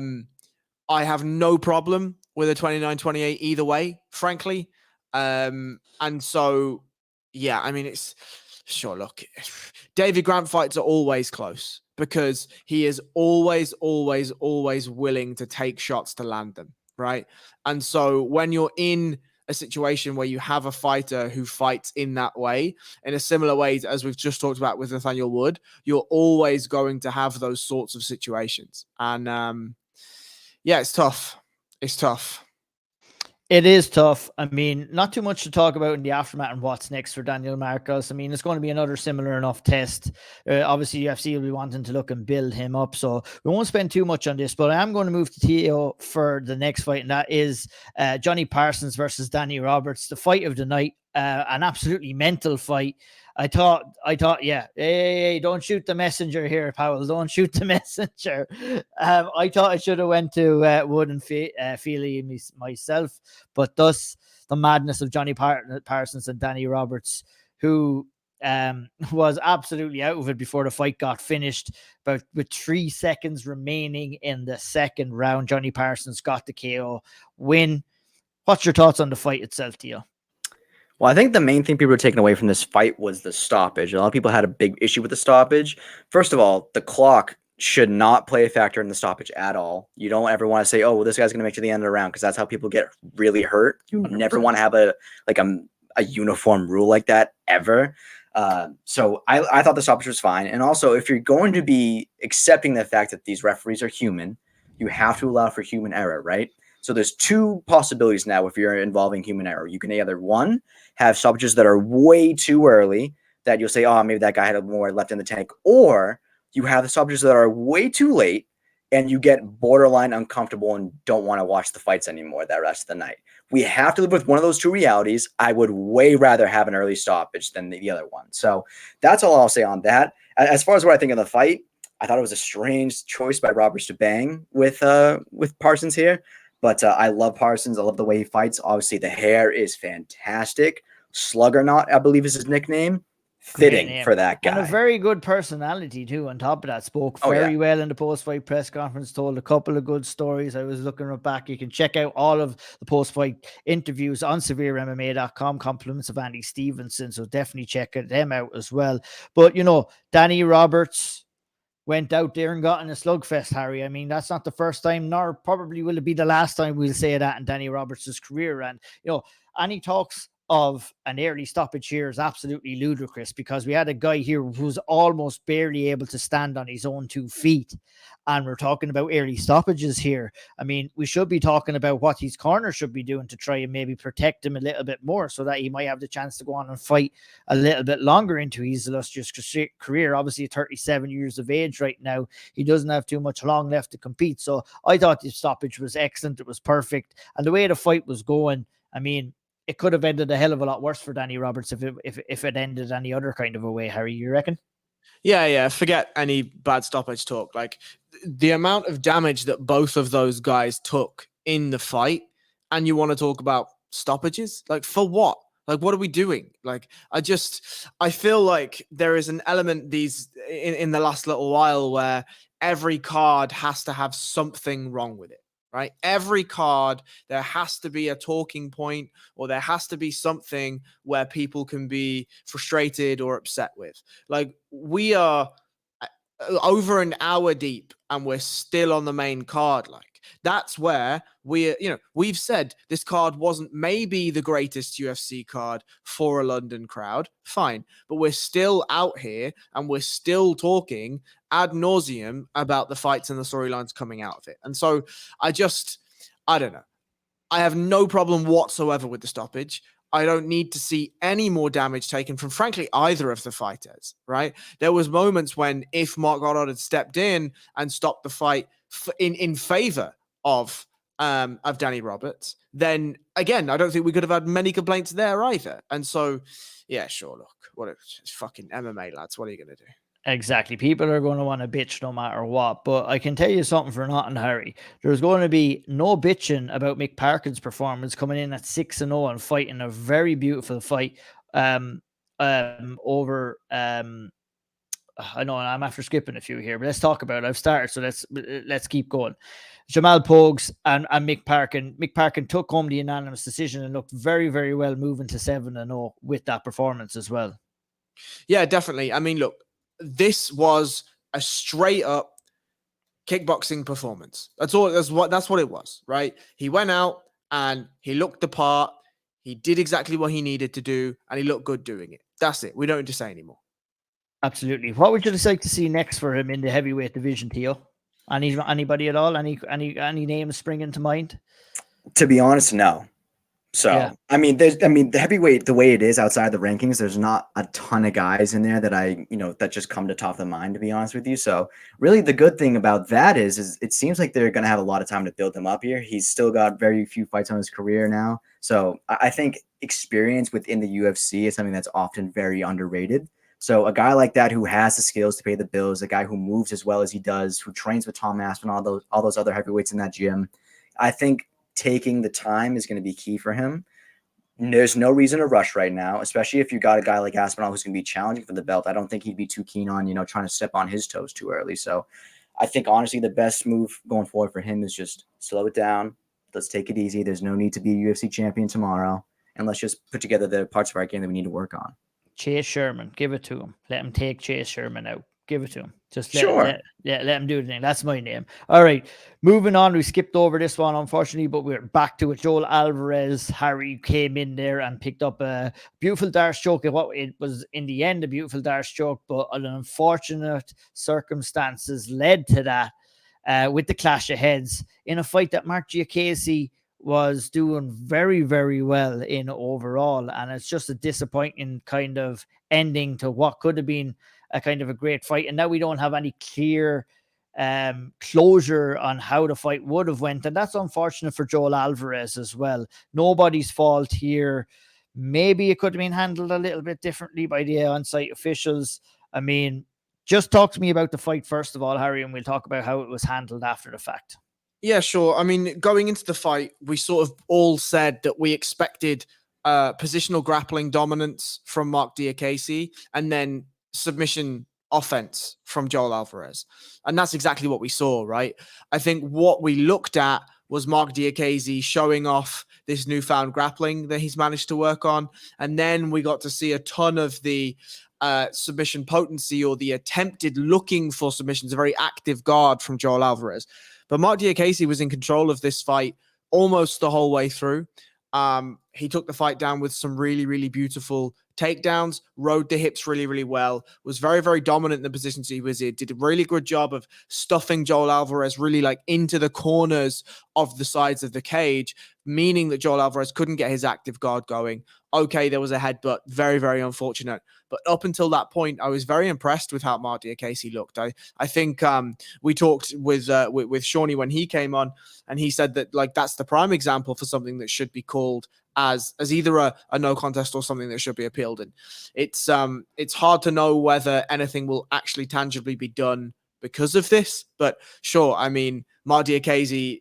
have no problem with a 29-28 either way, frankly. And so, yeah, I mean, it's sure, look, Davy Grant fights are always close because he is always willing to take shots to land them, right? And so when you're in a situation where you have a fighter who fights in that way, in a similar way as we've just talked about with Nathaniel Wood, you're always going to have those sorts of situations. And yeah, it's tough. It's tough. It is tough. I mean, not too much to talk about in the aftermath and what's next for Daniel Marcos. I mean, it's going to be another similar enough test. Obviously, UFC will be wanting to look and build him up. So we won't spend too much on this, but I am going to move to Theo for the next fight. And that is Johnny Parsons versus Danny Roberts, the fight of the night. An absolutely mental fight. I thought, yeah, hey, don't shoot the messenger here, Powell. Don't shoot the messenger. I thought I should have went to Wood and Fili myself, but thus the madness of Johnny Parsons and Danny Roberts, who was absolutely out of it before the fight got finished. But with 3 seconds remaining in the second round, Johnny Parsons got the KO win. What's your thoughts on the fight itself, Theo? Well, I think the main thing people were taking away from this fight was the stoppage. A lot of people had a big issue with the stoppage. First of all, the clock should not play a factor in the stoppage at all. You don't ever want to say, oh, well, this guy's going to make it to the end of the round, because that's how people get really hurt. You never want to have a uniform rule like that ever. So I thought the stoppage was fine. And also, if you're going to be accepting the fact that these referees are human, you have to allow for human error, right? So there's 2 possibilities now if you're involving human error. You can either, 1, have stoppages that are way too early, that you'll say, oh, maybe that guy had more left in the tank, or you have the stoppages that are way too late and you get borderline uncomfortable and don't want to watch the fights anymore that rest of the night. We have to live with one of those 2 realities. I would way rather have an early stoppage than the other one. So that's all I'll say on that. As far as what I think of the fight, I thought it was a strange choice by Roberts to bang with Parsons here. But I love Parsons. I love the way he fights. Obviously, the hair is fantastic. Sluggernaut, I believe, is his nickname. Fitting for that guy. And a very good personality, too, on top of that. Spoke very well in the post-fight press conference, told a couple of good stories. I was looking back. You can check out all of the post-fight interviews on SevereMMA.com, compliments of Andy Stevenson. So definitely check them out as well. But, you know, Danny Roberts went out there and got in a slugfest, Harry. I mean, that's not the first time, nor probably will it be the last time we'll say that in Danny Roberts' career. And, you know, any talks of an early stoppage here is absolutely ludicrous, because we had a guy here who's almost barely able to stand on his own 2 feet. And we're talking about early stoppages here. I mean, we should be talking about what his corner should be doing to try and maybe protect him a little bit more, so that he might have the chance to go on and fight a little bit longer into his illustrious career. Obviously, 37 years of age right now. He doesn't have too much long left to compete. So I thought the stoppage was excellent. It was perfect. And the way the fight was going, I mean, it could have ended a hell of a lot worse for Danny Roberts if it ended any other kind of a way, Harry, you reckon? Yeah. Forget any bad stoppage talk. Like, the amount of damage that both of those guys took in the fight, and you want to talk about stoppages? Like, for what? Like, what are we doing? Like, I feel like there is an element in the last little while where every card has to have something wrong with it. Right? Every card, there has to be a talking point, or there has to be something where people can be frustrated or upset with. Like, we are over an hour deep and we're still on the main card. Like, that's where we've said this card wasn't maybe the greatest UFC card for a London crowd. Fine. But we're still out here and we're still talking ad nauseum about the fights and the storylines coming out of it. And so I don't know. I have no problem whatsoever with the stoppage. I don't need to see any more damage taken from, frankly, either of the fighters, right? There was moments when, if Mark Goddard had stepped in and stopped the fight in favor of Danny Roberts, then, again, I don't think we could have had many complaints there either. And so, yeah, sure, look, it's fucking MMA, lads. What are you going to do? Exactly. People are going to want to bitch no matter what. But I can tell you something for nothing, Harry. There's going to be no bitching about Mick Parkin's performance coming in at 6-0 and fighting a very beautiful fight. over I know I'm after skipping a few here, but let's talk about it. I've started, so let's keep going. Jamal Pouges and Mick Parkin. Mick Parkin took home the unanimous decision and looked very, very well, moving to 7-0 with that performance as well. Yeah, definitely. I mean, look, this was a straight up kickboxing performance. That's what it was, right? He went out and he looked the part. He did exactly what he needed to do, and he looked good doing it. That's it. We don't need to say anymore. Absolutely. What would you like to see next for him in the heavyweight division, Theo? Anybody at all? Any names springing to mind? To be honest, no. So, Yeah. I mean, the heavyweight, the way it is outside the rankings, there's not a ton of guys in there that that just come to top of the mind, to be honest with you. So really the good thing about that is it seems like they're going to have a lot of time to build him up here. He's still got very few fights on his career now. So I think experience within the UFC is something that's often very underrated. So a guy like that who has the skills to pay the bills, a guy who moves as well as he does, who trains with Tom Aspinall, all those other heavyweights in that gym, I think taking the time is going to be key for him. There's no reason to rush right now, especially if you got a guy like Aspinall who's going to be challenging for the belt. I don't think he'd be too keen on, trying to step on his toes too early. So I think honestly the best move going forward for him is just slow it down. Let's take it easy. There's no need to be a UFC champion tomorrow. And let's just put together the parts of our game that we need to work on. Chase Sherman, give it to him. Let him take Chase Sherman out. Give it to him. Just Sure. let him do the thing. That's my name. All right. Moving on. We skipped over this one, unfortunately, but we're back to it. Joel Alvarez, Harry came in there and picked up a beautiful Darce choke. It was in the end a beautiful Darce choke, but an unfortunate circumstances led to that with the clash of heads in a fight that Mark Diakiese was doing very, very well in overall. And it's just a disappointing kind of ending to what could have been a kind of a great fight. And now we don't have any clear closure on how the fight would have went. And that's unfortunate for Joel Alvarez as well. Nobody's fault here. Maybe it could have been handled a little bit differently by the on-site officials. I mean, just talk to me about the fight first of all, Harry, and we'll talk about how it was handled after the fact. Yeah, sure. I mean, going into the fight, we sort of all said that we expected positional grappling dominance from Mark Diakiese and then submission offense from Joel Alvarez. And that's exactly what we saw, right? I think what we looked at was Mark Diakiese showing off this newfound grappling that he's managed to work on. And then we got to see a ton of the submission potency or the attempted looking for submissions, a very active guard from Joel Alvarez. But Mark Diakiese was in control of this fight almost the whole way through. He took the fight down with some really, really beautiful takedowns, rode the hips really, really well, was very, very dominant in the positions he was in, did a really good job of stuffing Joel Alvarez really like into the corners of the sides of the cage, meaning that Joel Alvarez couldn't get his active guard going. Okay, there was a headbutt, very, very unfortunate. But up until that point, I was very impressed with how Mark Diakiese looked. I think we talked with Shawnee when he came on, and he said that like that's the prime example for something that should be called as either a no contest or something that should be appealed. And it's hard to know whether anything will actually tangibly be done because of this. But sure, I mean, Mark Diakiese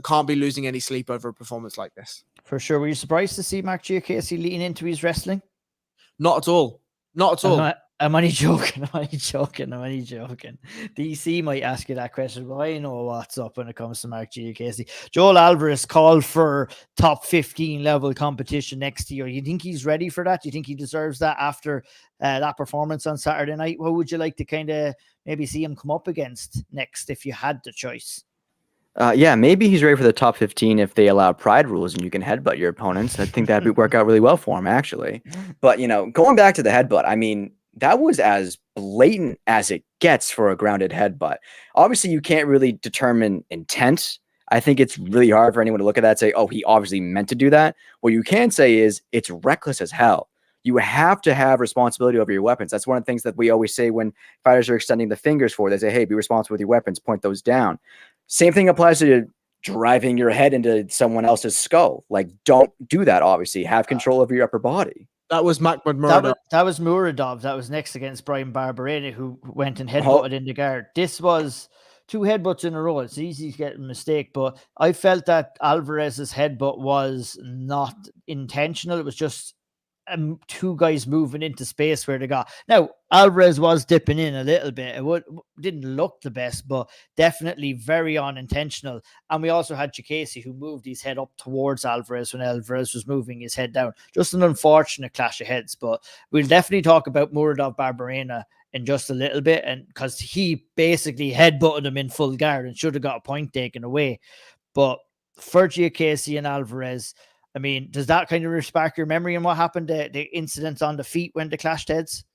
can't be losing any sleep over a performance like this. For sure. Were you surprised to see Mark Diakiese lean into his wrestling? Not at all. Not at all. I'm only joking. I'm only joking. DC might ask you that question, but I know what's up when it comes to Mark Diakiese. Joel Alvarez called for top 15 level competition next year. You think he's ready for that? Do you think he deserves that after that performance on Saturday night? What would you like to kind of maybe see him come up against next if you had the choice? Yeah, maybe he's ready for the top 15 if they allow pride rules and you can headbutt your opponents. I think that'd work out really well for him, actually. But, going back to the headbutt, I mean, that was as blatant as it gets for a grounded headbutt. Obviously, you can't really determine intent. I think it's really hard for anyone to look at that and say, oh, he obviously meant to do that. What you can say is it's reckless as hell. You have to have responsibility over your weapons. That's one of the things that we always say when fighters are extending the fingers for. They say, hey, be responsible with your weapons, point those down. Same thing applies to driving your head into someone else's skull. Like, don't do that, obviously. Have control over your upper body. That was Muradov. That was Muradov. That was next against Brian Barberena, who went and headbutted in the guard. This was 2 headbutts in a row. It's easy to get a mistake, but I felt that Alvarez's headbutt was not intentional. It was just two guys moving into space where they got. Now, Alvarez was dipping in a little bit. It didn't look the best, but definitely very unintentional. And we also had Diakiese, who moved his head up towards Alvarez when Alvarez was moving his head down. Just an unfortunate clash of heads, but we'll definitely talk about Muradov Barberena in just a little bit, and because he basically headbutted him in full guard and should have got a point taken away. But for Diakiese and Alvarez, I mean, does that kind of spark your memory on what happened, the incident on the feet when they clashed heads?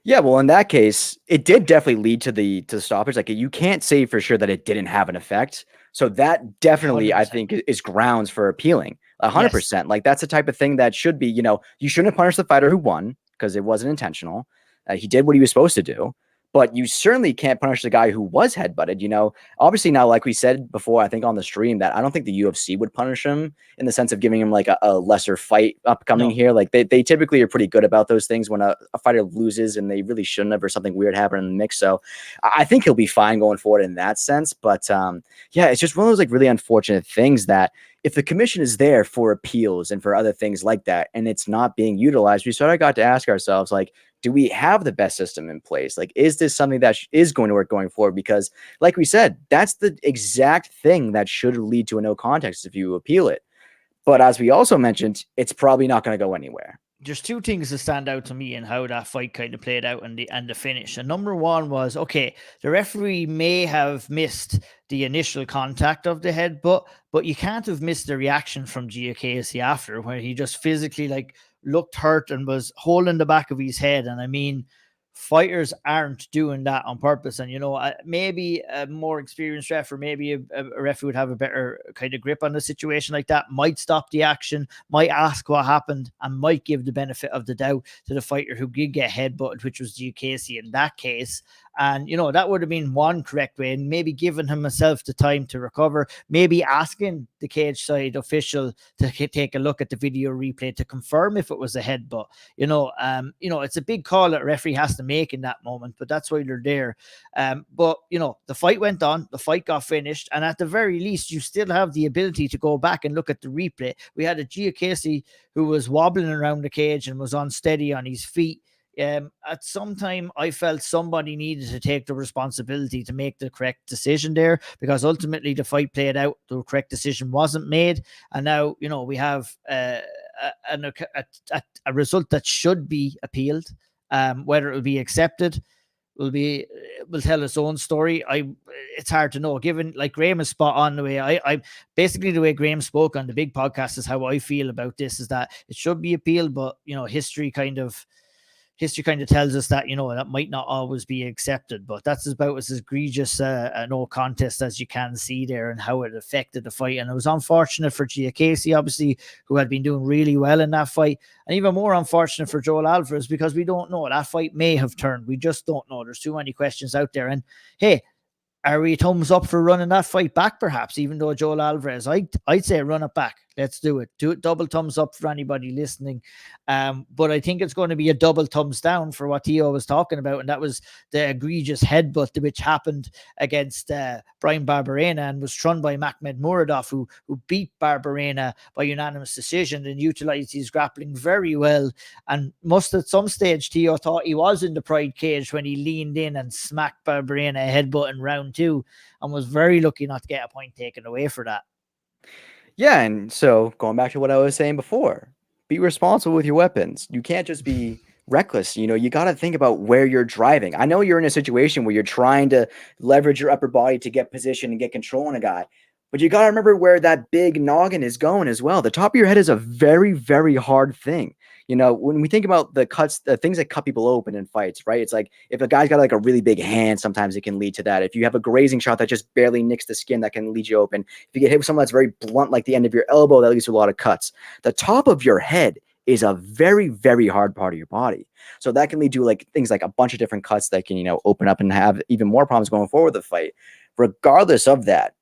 Yeah, well, in that case, it did definitely lead to the stoppage. Like, you can't say for sure that it didn't have an effect. So that definitely, 100%. I think, is grounds for appealing. 100%. Yes. Like, that's the type of thing that should be, you shouldn't have punished the fighter who won because it wasn't intentional. He did what he was supposed to do. But you certainly can't punish the guy who was headbutted. Obviously now, like we said before, I think on the stream, that I don't think the UFC would punish him in the sense of giving him like a lesser fight upcoming here. Like they typically are pretty good about those things when a fighter loses and they really shouldn't have, or something weird happened in the mix. So I think he'll be fine going forward in that sense. But yeah, it's just one of those like really unfortunate things that if the commission is there for appeals and for other things like that, and it's not being utilized, we sort of got to ask ourselves, like, do we have the best system in place? Like, is this something that is going to work going forward? Because like we said, that's the exact thing that should lead to a no contest if you appeal it. But as we also mentioned, it's probably not going to go anywhere. There's two things that stand out to me in how that fight kind of played out and the finish. And number one was, okay, the referee may have missed the initial contact of the headbutt, but you can't have missed the reaction from Diakiese after, where he just physically like looked hurt and was holding the back of his head. And I mean, fighters aren't doing that on purpose. And, maybe a more experienced ref, or maybe a ref would have a better kind of grip on the situation like that, might stop the action, might ask what happened, and might give the benefit of the doubt to the fighter who did get headbutted, which was Diakiese in that case. And, that would have been one correct way, and maybe giving himself the time to recover, maybe asking the cage side official to take a look at the video replay to confirm if it was a headbutt. It's a big call that a referee has to make in that moment, but that's why they're there. But the fight went on, the fight got finished, and at the very least, you still have the ability to go back and look at the replay. We had a Diakiese who was wobbling around the cage and was unsteady on his feet. At some time, I felt somebody needed to take the responsibility to make the correct decision there, because ultimately the fight played out, the correct decision wasn't made, and now we have a result that should be appealed. Whether it will be accepted will tell its own story. It's hard to know. Given, like, Graham is spot on the way I basically the way Graham spoke on the big podcast is how I feel about this, is that it should be appealed, but history kind of tells us that that might not always be accepted. But that's about as egregious a no contest as you can see there, and how it affected the fight. And it was unfortunate for Diakiese, obviously, who had been doing really well in that fight, and even more unfortunate for Joel Alvarez, because we don't know, that fight may have turned. We just don't know. There's too many questions out there. And hey, are we thumbs up for running that fight back? Perhaps, even though Joel Alvarez, I'd say run it back. Let's do it. Do it. Double thumbs up for anybody listening. But I think it's going to be a double thumbs down for what Theo was talking about, and that was the egregious headbutt which happened against Brian Barberena, and was thrown by Makhmed Muradov, who beat Barberena by unanimous decision and utilized his grappling very well. And must at some stage Theo thought he was in the pride cage when he leaned in and smacked Barberena a headbutt in round 2, and was very lucky not to get a point taken away for that. Yeah, and so going back to what I was saying before, be responsible with your weapons. You can't just be reckless. You got to think about where you're driving. I know you're in a situation where you're trying to leverage your upper body to get position and get control on a guy, but you got to remember where that big noggin is going as well. The top of your head is a very, very hard thing. When we think about the cuts, the things that cut people open in fights, right? It's like if a guy's got like a really big hand, sometimes it can lead to that. If you have a grazing shot that just barely nicks the skin, that can lead you open. If you get hit with something that's very blunt, like the end of your elbow, that leads to a lot of cuts. The top of your head is a very, very hard part of your body. So that can lead to like things like a bunch of different cuts that can, open up and have even more problems going forward with the fight. Regardless of that,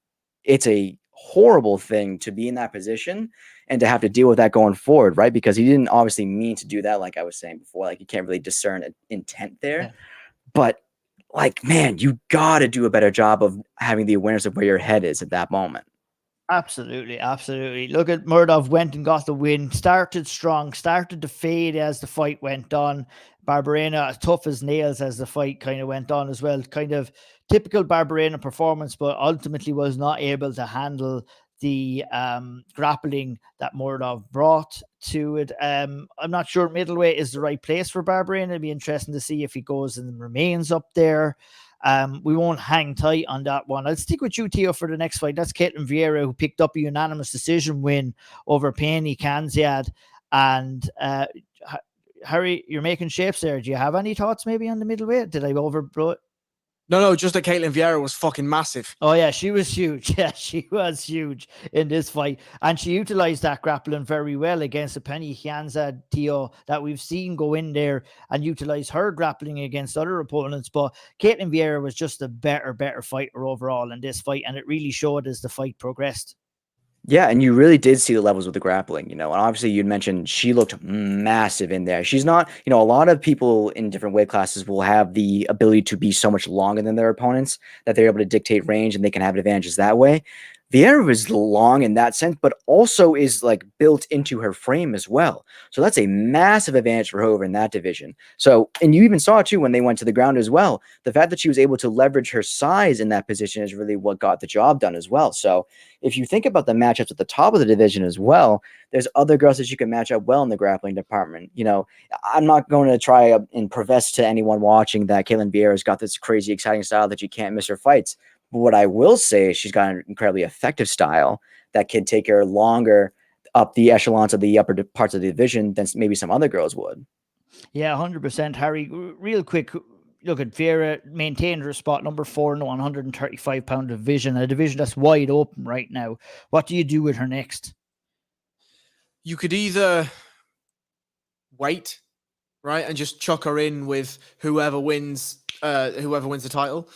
it's a horrible thing to be in that position and to have to deal with that going forward, right? Because he didn't obviously mean to do that, like I was saying before. Like, you can't really discern an intent there. Yeah. But, like, man, you got to do a better job of having the awareness of where your head is at that moment. Absolutely, absolutely. Look at Muradov went and got the win, started strong, started to fade as the fight went on. Barberena, as tough as nails as the fight kind of went on as well. Kind of typical Barberena performance, but ultimately was not able to handle the grappling that Muradov brought to it. I'm not sure middleweight is the right place for Barberena. It'd be interesting to see if he goes and remains up there. We won't hang tight on that one. I'll stick with you, Theo, for the next fight. That's Caitlin Vieira, who picked up a unanimous decision win over Kianzad. And Harry, you're making shapes there. Do you have any thoughts maybe on the middleweight? Did I overblow it? No, just that Caitlin Vieira was fucking massive. Oh, yeah, she was huge. Yeah, she was huge in this fight. And she utilized that grappling very well against a Penny Kianzad, Theo, that we've seen go in there and utilize her grappling against other opponents. But Caitlin Vieira was just a better fighter overall in this fight. And it really showed as the fight progressed. Yeah, and you really did see the levels with the grappling, and obviously you'd mentioned she looked massive in there. She's not, a lot of people in different weight classes will have the ability to be so much longer than their opponents that they're able to dictate range and they can have advantages that way. Vieira is long in that sense, but also is like built into her frame as well. So that's a massive advantage for her over in that division. So, and you even saw it too when they went to the ground as well. The fact that she was able to leverage her size in that position is really what got the job done as well. So if you think about the matchups at the top of the division as well, there's other girls that you can match up well in the grappling department. I'm not going to try and profess to anyone watching that Caitlin Vieira's got this crazy exciting style that you can't miss her fights. But what I will say is she's got an incredibly effective style that can take her longer up the echelons of the upper parts of the division than maybe some other girls would. Yeah, 100%, Harry. Real quick, look at Vieira maintained her spot number 4 in the 135-pound division, a division that's wide open right now. What do you do with her next? You could either wait, right, and just chuck her in with whoever wins the title.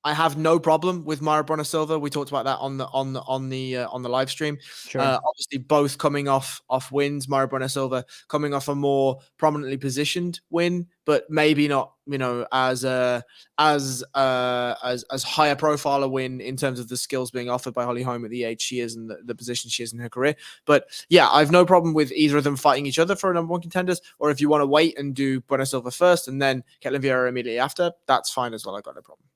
I have no problem with Bruna Brasil. We talked about that on the live stream. Sure. Obviously, both coming off wins. Bruna Brasil coming off a more prominently positioned win, but maybe not, as high a profile a win in terms of the skills being offered by Holly Holm at the age she is and the position she is in her career. But yeah, I have no problem with either of them fighting each other for number 1 contenders. Or if you want to wait and do Bruna Brasil first and then Caitlin Vieira immediately after, that's fine as well. I got no problem.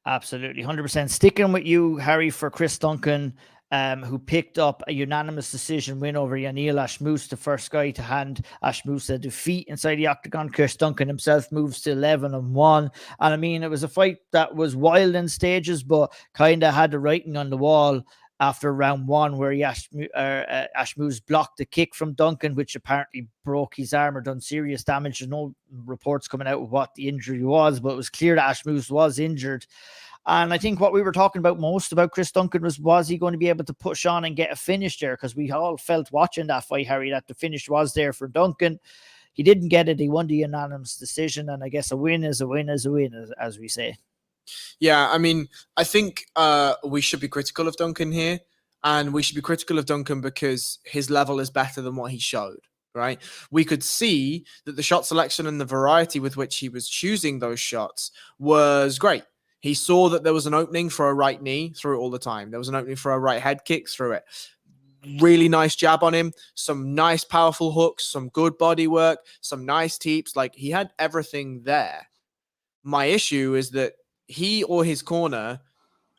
Absolutely, 100%. Sticking with you, Harry, for Chris Duncan, who picked up a unanimous decision win over Nathaniel Ashmouz, the first guy to hand Ashmouz a defeat inside the octagon. Chris Duncan himself moves to 11-1. And I mean, it was a fight that was wild in stages, but kind of had the writing on the wall after round 1, where Ashmouz blocked the kick from Duncan, which apparently broke his arm or done serious damage. There's no reports coming out of what the injury was, but it was clear that Ashmouz was injured. And I think what we were talking about most about Chris Duncan was he going to be able to push on and get a finish there? Because we all felt watching that fight, Harry, that the finish was there for Duncan. He didn't get it. He won the unanimous decision. And I guess a win is a win is a win, as we say. Yeah, I mean, I think we should be critical of Duncan here, and we should be critical of Duncan because his level is better than what he showed, right? We could see that the shot selection and the variety with which he was choosing those shots was great. He saw that there was an opening for a right knee, threw it all the time. There was an opening for a right head kick, threw it. Really nice jab on him, some nice powerful hooks, some good body work, some nice teeps. Like, he had everything there. My issue is that he or his corner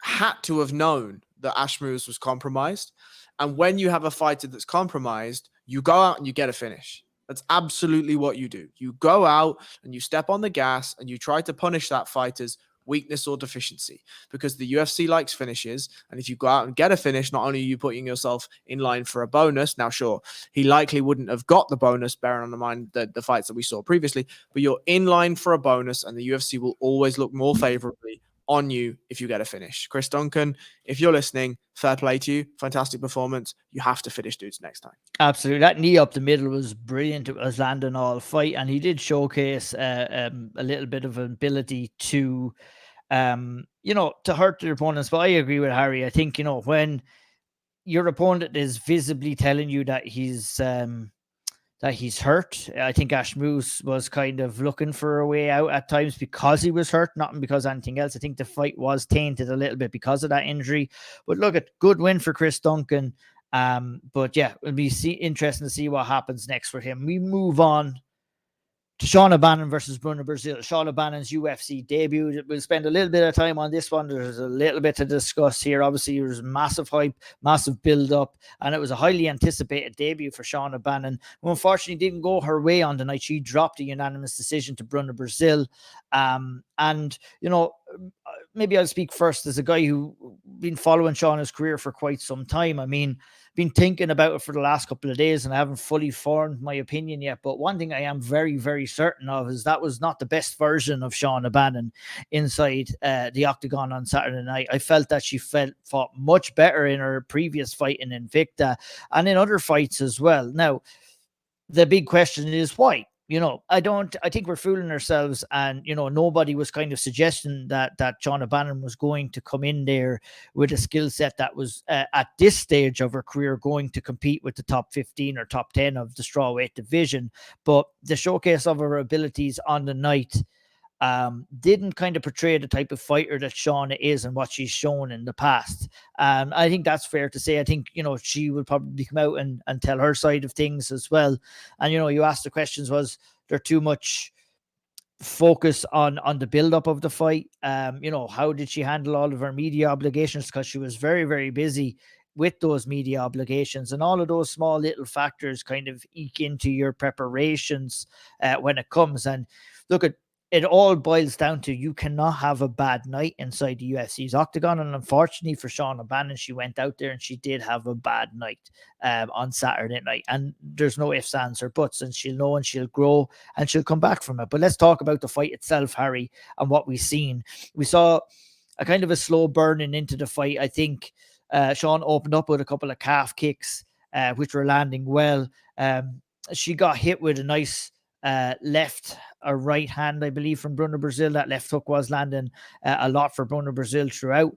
had to have known that Ashmouz was compromised. And when you have a fighter that's compromised, you go out and you get a finish. That's absolutely what you do. You go out and you step on the gas and you try to punish that fighter's weakness or deficiency, because the UFC likes finishes. And if you go out and get a finish, not only are you putting yourself in line for a bonus. Now, sure, he likely wouldn't have got the bonus, bearing on mind the fights that we saw previously, but you're in line for a bonus, and the UFC will always look more favorably on you if you get a finish. Chris Duncan, if you're listening, fair play to you. Fantastic performance. You have to finish dudes next time. Absolutely. That knee up the middle was brilliant. It was landing all fight, and he did showcase a little bit of ability to to hurt their opponents. But I agree with Harry. I think, when your opponent is visibly telling you that he's that he's hurt. I think Ashmouz was kind of looking for a way out at times because he was hurt, not because of anything else. I think the fight was tainted a little bit because of that injury. But look, at good win for Chris Duncan. But yeah, it'll be interesting to see what happens next for him. We move on to Shauna Bannon versus Bruna Brasil. Shauna Bannon's UFC debut. We'll spend a little bit of time on this one. There's a little bit to discuss here. Obviously, there was massive hype, massive build-up, and it was a highly anticipated debut for Shauna Bannon, who unfortunately didn't go her way on the night. She dropped a unanimous decision to Bruna Brasil. And, you know, maybe I'll speak first as a guy who been following Shauna's career for quite some time. I mean, been thinking about it for the last couple of days and I haven't fully formed my opinion yet. But one thing I am very, very certain of is that was not the best version of Shauna Bannon inside the octagon on Saturday night. I felt that she fought much better in her previous fight in Invicta and in other fights as well. Now, the big question is why? You know, I think we're fooling ourselves, and, you know, nobody was kind of suggesting that Shauna Bannon was going to come in there with a skill set that was at this stage of her career going to compete with the top 15 or top 10 of the strawweight division. But the showcase of her abilities on the night didn't kind of portray the type of fighter that Shauna is and what she's shown in the past. I think that's fair to say. I think, you know, she will probably come out and tell her side of things as well. And, you know, you asked the questions, was there too much focus on the build-up of the fight? You know, how did she handle all of her media obligations? Because she was very, very busy with those media obligations, and all of those small little factors kind of eke into your preparations when it comes. And look, it all boils down to you cannot have a bad night inside the UFC's octagon. And unfortunately for Shauna Bannon, she went out there and she did have a bad night on Saturday night. And there's no ifs, ands, or buts. And she'll know and she'll grow and she'll come back from it. But let's talk about the fight itself, Harry, and what we've seen. We saw a kind of a slow burning into the fight. I think Shawn opened up with a couple of calf kicks, which were landing well. She got hit with a nice left or right hand, I believe, from Bruna Brasil. That left hook was landing a lot for Bruna Brasil throughout,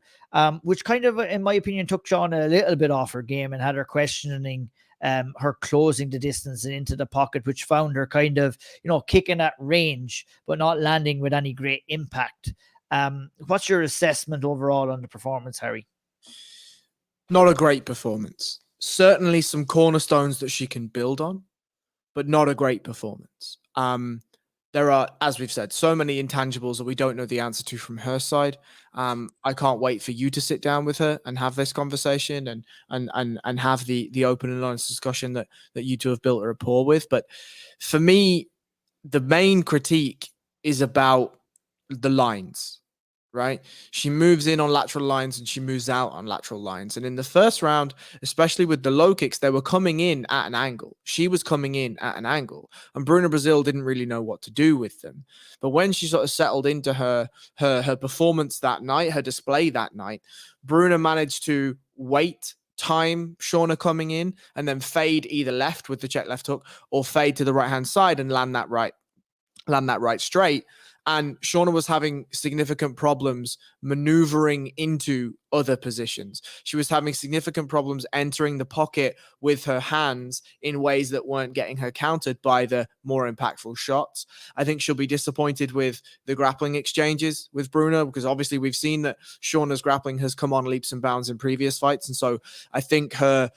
which kind of, in my opinion, took Shauna a little bit off her game and had her questioning her closing the distance and into the pocket, which found her kind of, you know, kicking at range, but not landing with any great impact. What's your assessment overall on the performance, Harry? Not a great performance. Certainly some cornerstones that she can build on, but not a great performance. There are, as we've said, so many intangibles that we don't know the answer to from her side. I can't wait for you to sit down with her and have this conversation and have the open and honest discussion that you two have built a rapport with. But for me, the main critique is about the lines, right? She moves in on lateral lines and she moves out on lateral lines. And in the first round, especially with the low kicks, they were coming in at an angle. She was coming in at an angle, and Bruna Brasil didn't really know what to do with them. But when she sort of settled into her performance that night, her display that night, Bruna managed to wait, time Shauna coming in, and then fade either left with the check left hook or fade to the right-hand side and land that right straight. And Shauna was having significant problems maneuvering into other positions. She was having significant problems entering the pocket with her hands in ways that weren't getting her countered by the more impactful shots. I think she'll be disappointed with the grappling exchanges with Bruna, because obviously we've seen that Shauna's grappling has come on leaps and bounds in previous fights. And so I think her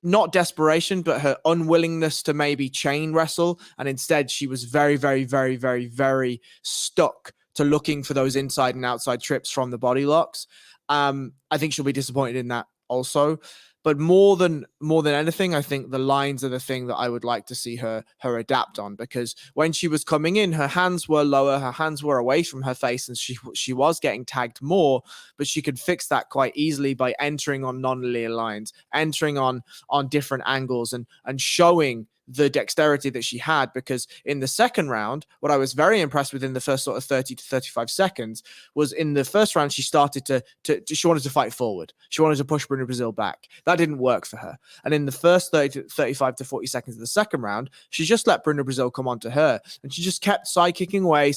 not desperation, but her unwillingness to maybe chain wrestle. And instead, she was very, very, very, very, very stuck to looking for those inside and outside trips from the body locks. I think she'll be disappointed in that also. But more than anything, I think the lines are the thing that I would like to see her adapt on, because when she was coming in, her hands were lower, her hands were away from her face, and she was getting tagged more, but she could fix that quite easily by entering on non-linear lines, entering on different angles and showing the dexterity that she had. Because in the second round, what I was very impressed with in the first sort of 30 to 35 seconds was in the first round, she started she wanted to fight forward. She wanted to push Bruna Brasil back. That didn't work for her. And in the first 30 to 35 to 40 seconds of the second round, she just let Bruna Brasil come onto her. And she just kept side kicking away,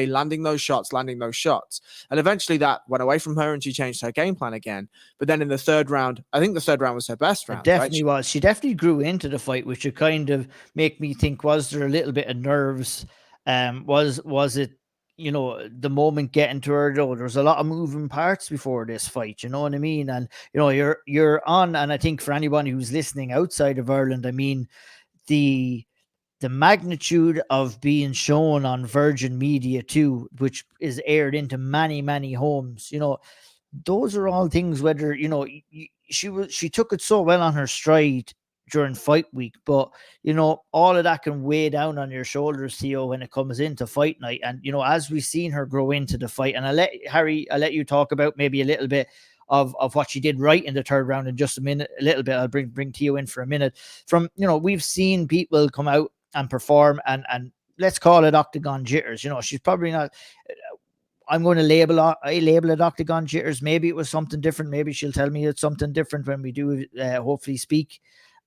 landing those shots. And eventually that went away from her and she changed her game plan again. But then in the third round, I think the third round was her best round. It definitely was. She definitely grew into the fight, which would kind kind of make me think, was there a little bit of nerves? Was it, the moment getting to her, though? There's a lot of moving parts before this fight, you know what I mean? And, you're on, and I think for anybody who's listening outside of Ireland, I mean, the magnitude of being shown on Virgin Media too, which is aired into many, many homes, those are all things, whether, she took it so well on her stride during fight week, but all of that can weigh down on your shoulders, Theo, when it comes into fight night. And as we've seen her grow into the fight, and I'll let you talk about maybe a little bit of what she did right in the third round in just a minute, a little bit. I'll bring Theo in for a minute. From we've seen people come out and perform, and let's call it octagon jitters. She's probably not. I'm going to label it octagon jitters. Maybe it was something different. Maybe she'll tell me it's something different when we do hopefully speak.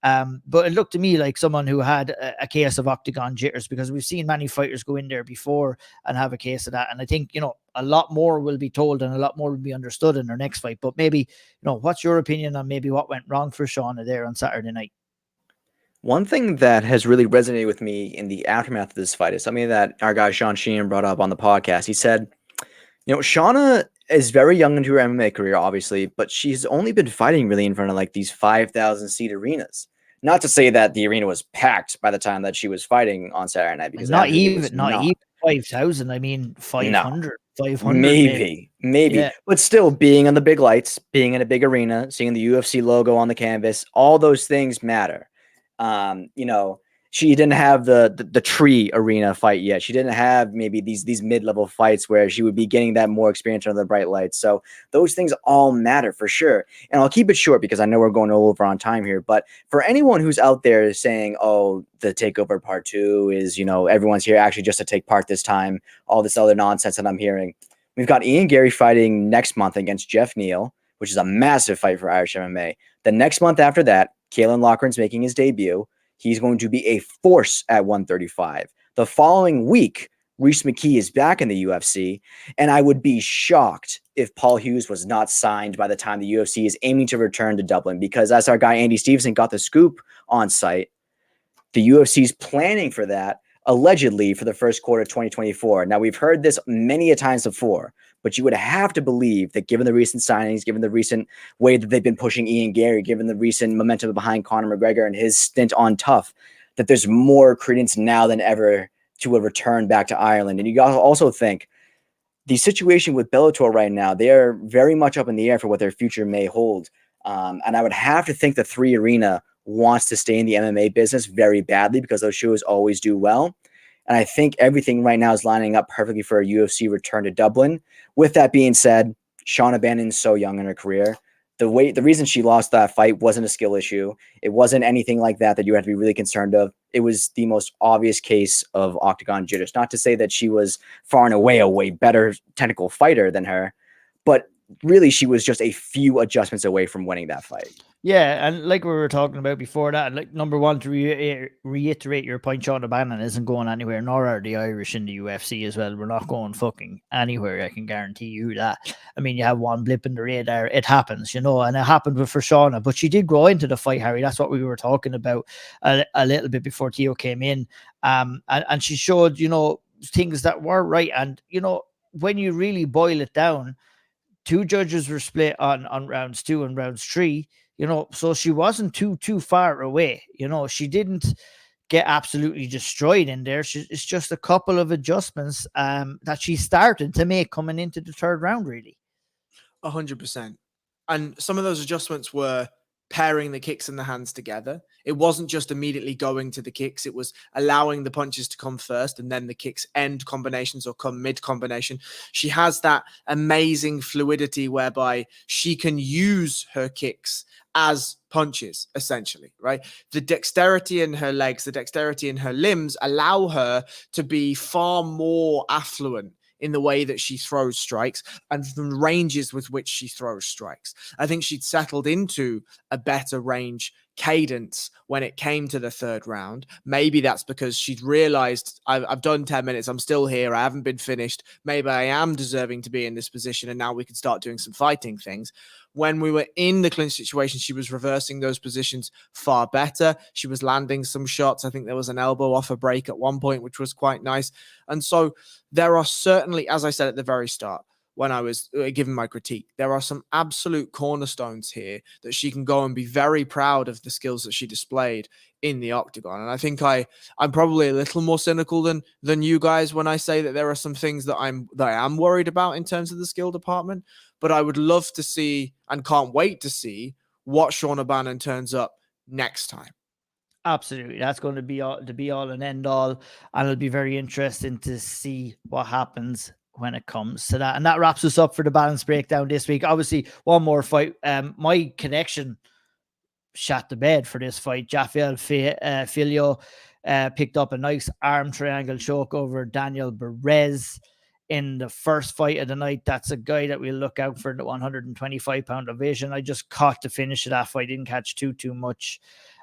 But it looked to me like someone who had a case of octagon jitters, because we've seen many fighters go in there before and have a case of that. And I think, a lot more will be told and a lot more will be understood in their next fight. But maybe, what's your opinion on maybe what went wrong for Shauna there on Saturday night? One thing that has really resonated with me in the aftermath of this fight is something that our guy Sean Sheehan brought up on the podcast. He said, Shauna is very young into her MMA career, obviously, but she's only been fighting really in front of like these 5,000 seat arenas. Not to say that the arena was packed by the time that she was fighting on Saturday night, because not even 5,000. I mean, 500. No. 500 maybe. Yeah. But still, being on the big lights, being in a big arena, seeing the UFC logo on the canvas, all those things matter. She didn't have the tree arena fight yet. She didn't have maybe these mid-level fights where she would be getting that more experience under the bright lights. So those things all matter for sure. And I'll keep it short because I know we're going over on time here. But for anyone who's out there saying, oh, the takeover part 2 is, everyone's here actually just to take part this time, all this other nonsense that I'm hearing. We've got Ian Gary fighting next month against Jeff Neal, which is a massive fight for Irish MMA. The next month after that, Kalen Loughran's making his debut. He's going to be a force at 135. The following week, Reece McKee is back in the UFC, and I would be shocked if Paul Hughes was not signed by the time the UFC is aiming to return to Dublin, because as our guy Andy Stevenson got the scoop on site, the UFC is planning for that, allegedly, for the first quarter of 2024. Now, we've heard this many a times before, but you would have to believe that given the recent signings, given the recent way that they've been pushing Ian Gary, given the recent momentum behind Conor McGregor and his stint on Tough, that there's more credence now than ever to a return back to Ireland. And you got to also think the situation with Bellator right now, they are very much up in the air for what their future may hold. And I would have to think the 3 Arena wants to stay in the MMA business very badly, because those shows always do well. And I think everything right now is lining up perfectly for a UFC return to Dublin. With that being said, Shauna Bannon's so young in her career. The reason she lost that fight wasn't a skill issue. It wasn't anything like that you had to be really concerned of. It was the most obvious case of octagon jitters. Not to say that she was far and away a way better technical fighter than her, but really she was just a few adjustments away from winning that fight. Yeah, and like we were talking about before that, like number one, to reiterate your point, Shauna Bannon isn't going anywhere, nor are the Irish in the UFC as well. We're not going fucking anywhere, I can guarantee you that. I mean, you have one blip in the radar, it happens, and it happened for Shauna, but she did grow into the fight, Harry. That's what we were talking about a little bit before Theo came in. And she showed, things that were right. And, when you really boil it down, 2 judges were split on rounds 2 and rounds 3. So she wasn't too far away. She didn't get absolutely destroyed in there. It's just a couple of adjustments that she started to make coming into the third round, really. 100%. And some of those adjustments were pairing the kicks and the hands together. It wasn't just immediately going to the kicks. It was allowing the punches to come first and then the kicks end combinations or come mid combination. She has that amazing fluidity whereby she can use her kicks as punches, essentially, right? The dexterity in her legs, the dexterity in her limbs allow her to be far more affluent in the way that she throws strikes and the ranges with which she throws strikes. I think she'd settled into a better range cadence when it came to the third round. Maybe that's because she'd realized I've done 10 minutes. I'm still here. I haven't been finished. Maybe I am deserving to be in this position. And now we can start doing some fighting things. When we were in the clinch situation, she was reversing those positions far better. She was landing some shots. I think there was an elbow off a break at one point, which was quite nice. And so there are certainly, as I said at the very start, when I was giving my critique, there are some absolute cornerstones here that she can go and be very proud of the skills that she displayed in the octagon. And I think I'm probably a little more cynical than you guys when I say that there are some things that I am worried about in terms of the skill department. But I would love to see, and can't wait to see, what Shauna Bannon turns up next time. Absolutely. That's going to be all and end all. And it'll be very interesting to see what happens when it comes to that. And that wraps us up for the balance breakdown this week. Obviously, one more fight. My connection shot the bed for this fight. Jafiel Filio picked up a nice arm triangle choke over Daniel Perez in the first fight of the night. That's a guy that we'll look out for in the 125-pound division. I just caught the finish of that fight. Didn't catch too much.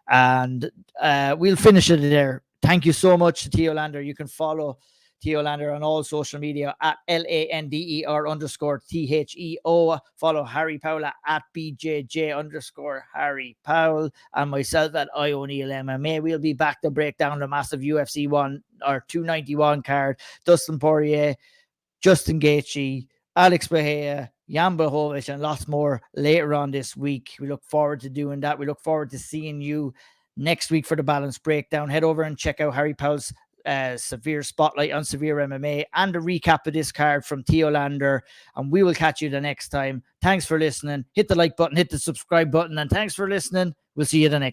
And we'll finish it there. Thank you so much to Theo Lander. You can follow Theo Lander on all social media at LANDER_THEO. Follow Harry Powell at BJJ_Harry Powell, and myself at O'Neill MMA. We'll be back to break down the massive UFC 291 card. Dustin Poirier, Justin Gaethje, Alex Bahia, Jan Blachowicz, and lots more later on this week. We look forward to doing that. We look forward to seeing you next week for the balance breakdown. Head over and check out Harry Powell's severe spotlight on SevereMMA and a recap of this card from Theo Lander, and we will catch you the next time. Thanks for listening. Hit the like button, hit the subscribe button, and thanks for listening. We'll see you the next